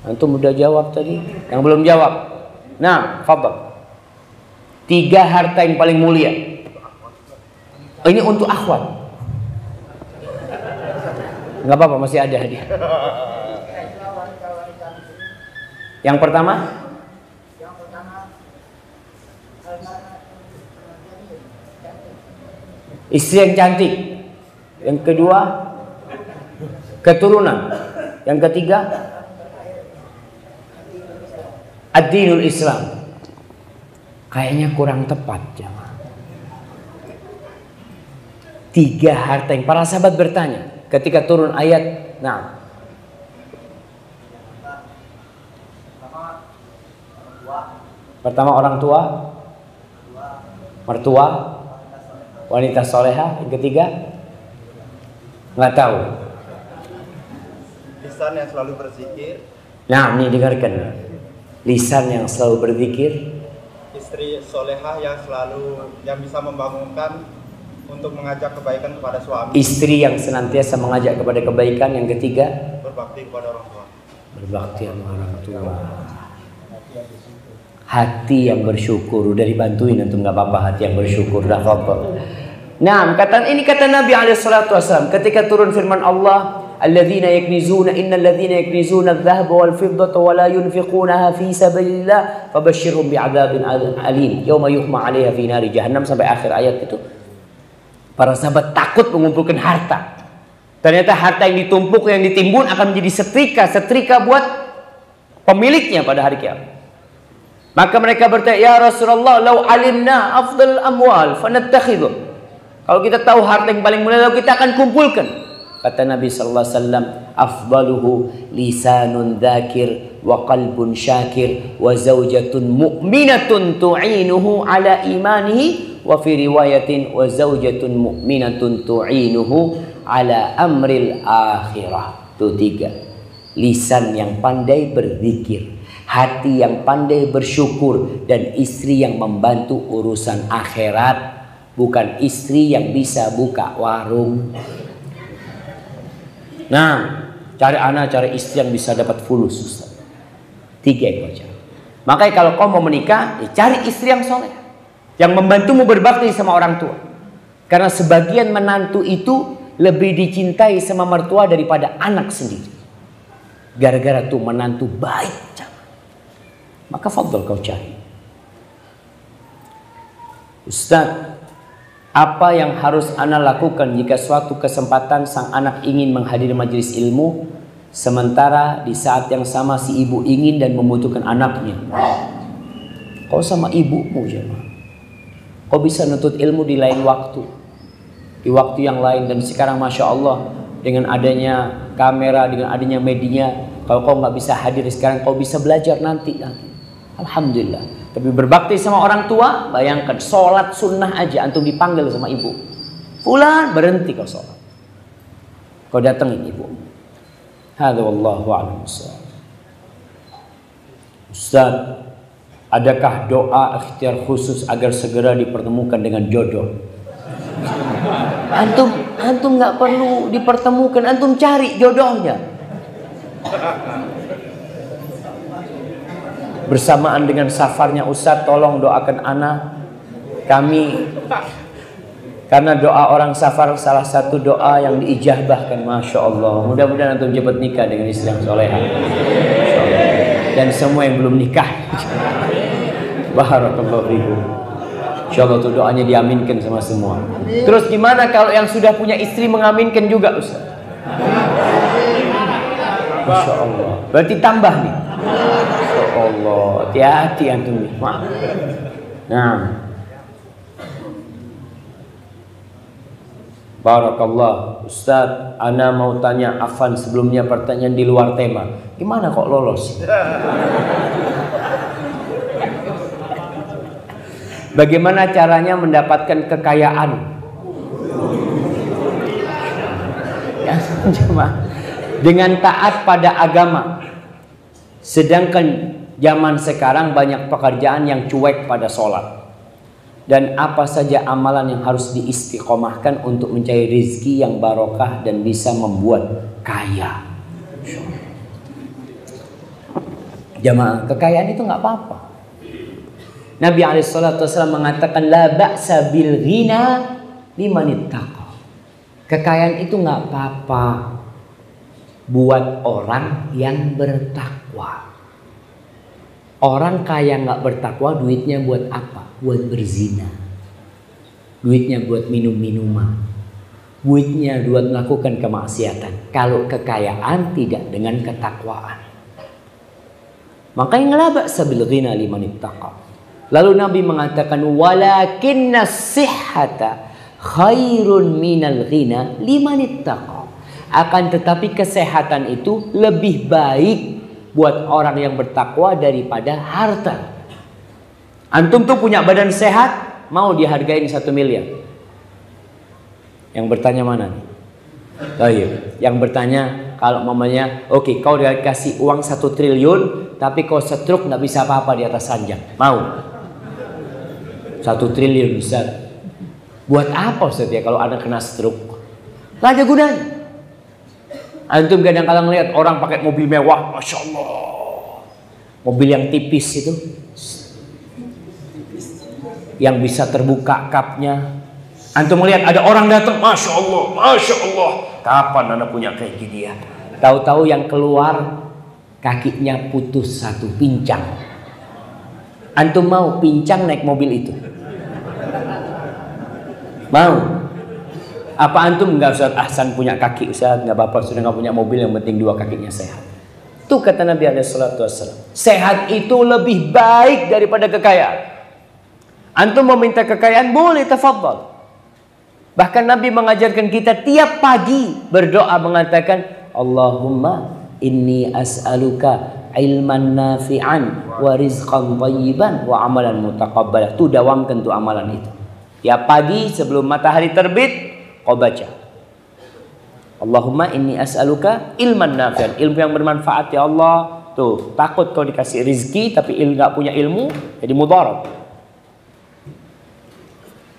Antum udah jawab tadi? Yang belum jawab? Nah, fadhal. 3 harta yang paling mulia. Ini untuk akhwat. Nggak apa-apa, masih ada hadiah. Yang pertama, istri yang cantik. Yang kedua, keturunan. Yang ketiga, ad-dinul Islam. Kayaknya kurang tepat, jemaah. 3 harta yang para sahabat bertanya ketika turun ayat. Nah, pertama orang tua, mertua, wanita soleha. Yang ketiga, nggak tahu. Lisan yang selalu berzikir. Nah, ini dengarkan. Lisan yang selalu berzikir. Istri solehah yang bisa membangunkan untuk mengajak kebaikan kepada suami. Istri yang senantiasa mengajak kepada kebaikan. Yang ketiga, berbakti kepada orang tua. Berbakti sama orang tua. Hati yang bersyukur. Udah dibantuin antum, nggak apa-apa hati yang bersyukur. Dah apa-apa. Nah, ini kata Nabi SAW ketika turun firman Allah, alladzina yaknizuna innal ladzina yaknizuna adh-dhahaba wal fiddata wa la yunfiqunaha fi sabilillah fabashshirhum bi'adzabin alim yauma yuhma 'alaiha fi nari jahannam, sampai akhir ayat itu. Para sahabat takut mengumpulkan harta. Ternyata harta yang ditumpuk, yang ditimbun akan menjadi setrika buat pemiliknya pada hari kiamat. Maka mereka bertanya, ya Rasulullah, lau alimna afdal amwal fanattakhidhu. Kalau kita tahu harta yang paling mulia, kita akan kumpulkan. Kata Nabi sallallahu alaihi wasallam, afdaluhu lisanun dzakir wa qalbun syakir wa zaujatun mu'minatun tu'inuhu ala imanihi wa fi riwayatin wa zaujatun mu'minatun tu'inuhu ala amril akhirah. Itu 3. Lisan yang pandai berzikir, hati yang pandai bersyukur, dan istri yang membantu urusan akhirat, bukan istri yang bisa buka warung. Nah, cari istri yang bisa dapat fulus, Ustaz. 3 yang aja. Makanya kalau kau mau menikah, ya cari istri yang soleh, yang membantumu berbakti sama orang tua. Karena sebagian menantu itu lebih dicintai sama mertua daripada anak sendiri. Gara-gara tuh menantu baik, maka fadhol kau cari. Ustaz, apa yang harus ana lakukan jika suatu kesempatan sang anak ingin menghadiri majelis ilmu, sementara di saat yang sama si ibu ingin dan membutuhkan anaknya? Kau sama ibumu jemaah. Kau bisa nuntut ilmu di lain waktu, di waktu yang lain. Dan sekarang Masya Allah, dengan adanya kamera, dengan adanya media, kalau kau nggak bisa hadir sekarang, kau bisa belajar nanti. Alhamdulillah. Tapi berbakti sama orang tua, bayangkan sholat sunnah aja antum dipanggil sama ibu. Fulan, berhenti kau sholat. Kau datengin ibu. Hadza wallahu a'lam bissawab. Ustaz, adakah doa ikhtiar khusus agar segera dipertemukan dengan jodoh? Antum nggak perlu dipertemukan, antum cari jodohnya. Bersamaan dengan safarnya Ustaz, tolong doakan ana. Kami, karena doa orang safar salah satu doa yang diijabahkan. Masya Allah. Mudah-mudahan antum cepat nikah dengan istri yang soleha. Dan semua yang belum nikah, barakallahu fikum. Insya Allah tuh doanya diaminkan sama semua. Terus gimana kalau yang sudah punya istri mengaminkan juga Ustaz? Masya Allah. Berarti tambah nih. Allah, hati-hati antum nih. Nah, barakallah. Ustaz, ana mau tanya afan sebelumnya pertanyaan di luar tema. Gimana kok lolos? Bagaimana caranya mendapatkan kekayaan? Ya, cuma dengan taat pada agama. Sedangkan zaman sekarang banyak pekerjaan yang cuek pada sholat. Dan apa saja amalan yang harus diistiqomahkan untuk mencari rezeki yang barokah dan bisa membuat kaya. Jamaah, kekayaan itu nggak apa-apa. Nabi SAW mengatakan la ba'sa bil ghina liman ittaqa. Kekayaan itu nggak apa-apa buat orang yang bertakwa. Orang kaya nggak bertakwa, duitnya buat apa? Buat berzina. Duitnya buat minum-minuman. Duitnya buat melakukan kemaksiatan. Kalau kekayaan tidak dengan ketakwaan. Makanya ngelabak sabil ghina liman ittaqa. Lalu Nabi mengatakan walakinna sihhata khairun minal ghina liman ittaqa. Akan tetapi kesehatan itu lebih baik buat orang yang bertakwa daripada harta. Antum tuh punya badan sehat, mau dihargain 1 miliar. Yang bertanya mana nih? Baik. Yang bertanya kalau mamanya, oke, kau dikasih uang 1 triliun, tapi kau stroke nggak bisa apa-apa di atas ranjang. Mau? 1 triliun Ustaz. Buat apa Ustaz ya kalau anak kena stroke? Nggak ada gunanya. Antum kadang-kadang lihat orang pakai mobil mewah, Masya Allah. Mobil yang tipis itu, yang bisa terbuka kapnya. Antum melihat ada orang datang, Masya Allah, Masya Allah. Kapan anda punya kayak gini ya? Tahu-tahu yang keluar kakinya putus 1, pincang. Antum mau pincang naik mobil itu? Mau? Apa antum nggak Ustaz Ahsan punya kaki Ustaz, nggak apa-apa sudah nggak punya mobil, yang penting 2 kakinya sehat. Itu kata Nabi SAW. Sehat itu lebih baik daripada kekayaan. Antum mau minta kekayaan boleh, tafadhal. Bahkan Nabi mengajarkan kita tiap pagi berdoa mengatakan Allahumma inni as'aluka ilman nafi'an wa rizqan thayyiban wa amalan mutaqabbalah. Tuh dawamkan tuh amalan itu. Tiap pagi sebelum matahari terbit kau baca Allahumma inni as'aluka ilman nafi'an, ilmu yang bermanfaat ya Allah. Tuh, takut kau dikasih rizki tapi nggak punya ilmu, jadi mudarat.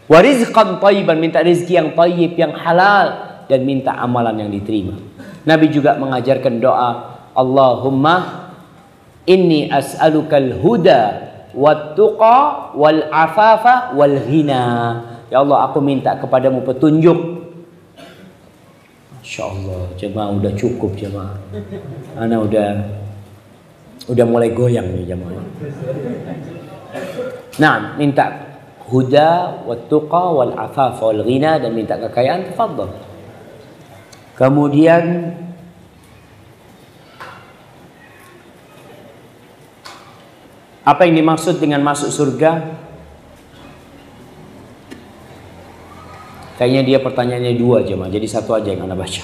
Wa rizqan thayyiban, minta rizki yang thayyib, yang halal, dan minta amalan yang diterima. Nabi juga mengajarkan doa, Allahumma inni as'alukal huda wat tuqa wal afafa wal ghina. Ya Allah, aku minta kepadamu petunjuk. Masya Allah, jemaah udah cukup jemaah. Ana udah mulai goyang nih jemaah. Nah, minta huda wat tuqa wal afafa wal ghina, dan minta kekayaan, tafadhal. Kemudian apa yang dimaksud dengan masuk surga? Kayaknya dia pertanyaannya dua jemaah, jadi satu aja yang Anda baca.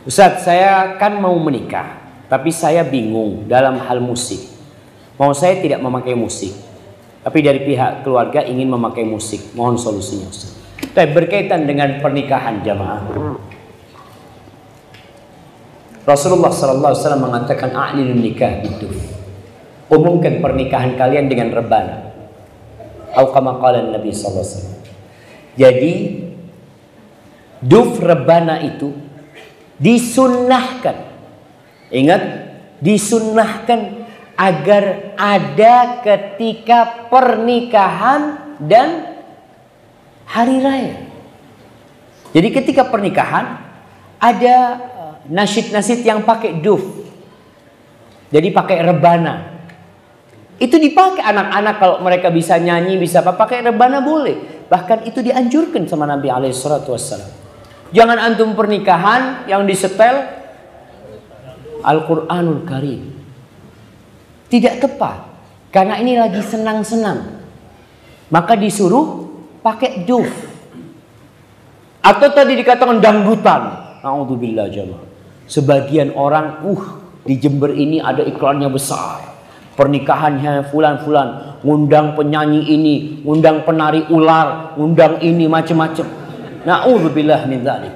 Ustaz, saya kan mau menikah, tapi saya bingung dalam hal musik. Mau saya tidak memakai musik, tapi dari pihak keluarga ingin memakai musik. Mohon solusinya Ustaz. Tapi berkaitan dengan pernikahan jemaah, Rasulullah SAW mengatakan a'lilun nikah biduf. Umumkan pernikahan kalian dengan rebana. Atau kama qala Nabi SAW. Jadi duf rebana itu disunnahkan. Ingat, disunnahkan agar ada ketika pernikahan dan hari raya. Jadi ketika pernikahan ada nasyid-nasyid yang pakai duf. Jadi pakai rebana. Itu dipakai anak-anak kalau mereka bisa nyanyi, bisa apa, pakai rebana boleh. Bahkan itu dianjurkan sama Nabi SAW. Jangan antum pernikahan yang disetel Al-Quranul Karim. Tidak tepat. Karena ini lagi senang-senang. Maka disuruh pakai duf. Atau tadi dikatakan dangdutan. Na'udzubillah jamaah. Sebagian orang, di Jember ini ada iklannya besar. Pernikahannya fulan-fulan, ngundang penyanyi ini, ngundang penari ular, ngundang ini macam-macam. Na'udzubillah min dzalik.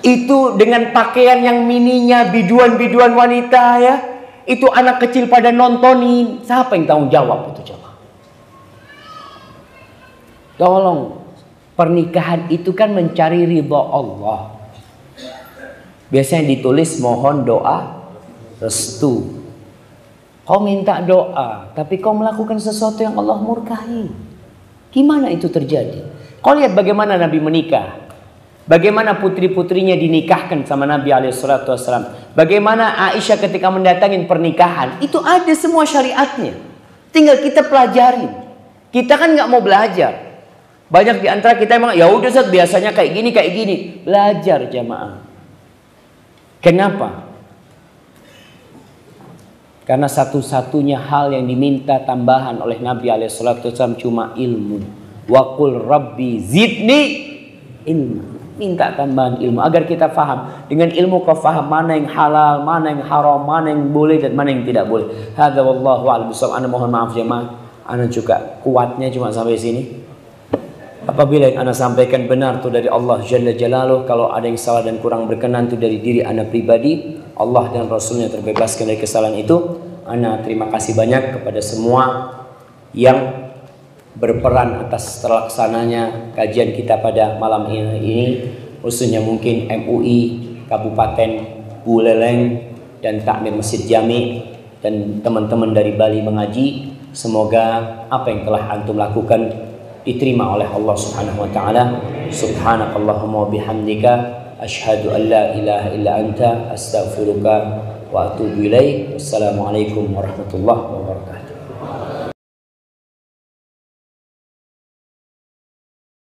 Itu dengan pakaian yang mininya, biduan-biduan wanita ya. Itu anak kecil pada nontonin. Siapa yang tanggung jawab itu coba? Tolong, pernikahan itu kan mencari ridha Allah. Biasanya ditulis mohon doa restu. Kau minta doa, tapi kau melakukan sesuatu yang Allah murkahi. Gimana itu terjadi? Kau lihat bagaimana Nabi menikah. Bagaimana putri-putrinya dinikahkan sama Nabi SAW. Bagaimana Aisyah ketika mendatangi pernikahan. Itu ada semua syariatnya. Tinggal kita pelajarin. Kita kan nggak mau belajar. Banyak di antara kita emang, ya udah Ustaz, biasanya kayak gini. Belajar jamaah. Kenapa? Karena satu-satunya hal yang diminta tambahan oleh Nabi SAW cuma ilmu. Wa qul rabbi zidni ilmu. Minta tambahan ilmu agar kita faham. Dengan ilmu kau faham mana yang halal, mana yang haram, mana yang boleh dan mana yang tidak boleh. Hadza wallahu a'lam bishawab. Ana mohon maaf jemaah. Ana juga kuatnya cuma sampai sini. Apabila yang ana sampaikan benar itu dari Allah Jalla Jalaluh, kalau ada yang salah dan kurang berkenan itu dari diri ana pribadi, Allah dan Rasulnya terbebaskan dari kesalahan itu. Ana terima kasih banyak kepada semua yang berperan atas terlaksananya kajian kita pada malam ini, khususnya mungkin MUI Kabupaten Buleleng dan Takmir Masjid Jami dan teman-teman dari Bali mengaji. Semoga apa yang telah antum lakukan diterima oleh Allah Subhanahu wa taala. Subhanakallahumma wa bihamdika asyhadu an la ilaha illa anta astaghfiruka wa atubu ilaik. Wassalamualaikum warahmatullahi wabarakatuh.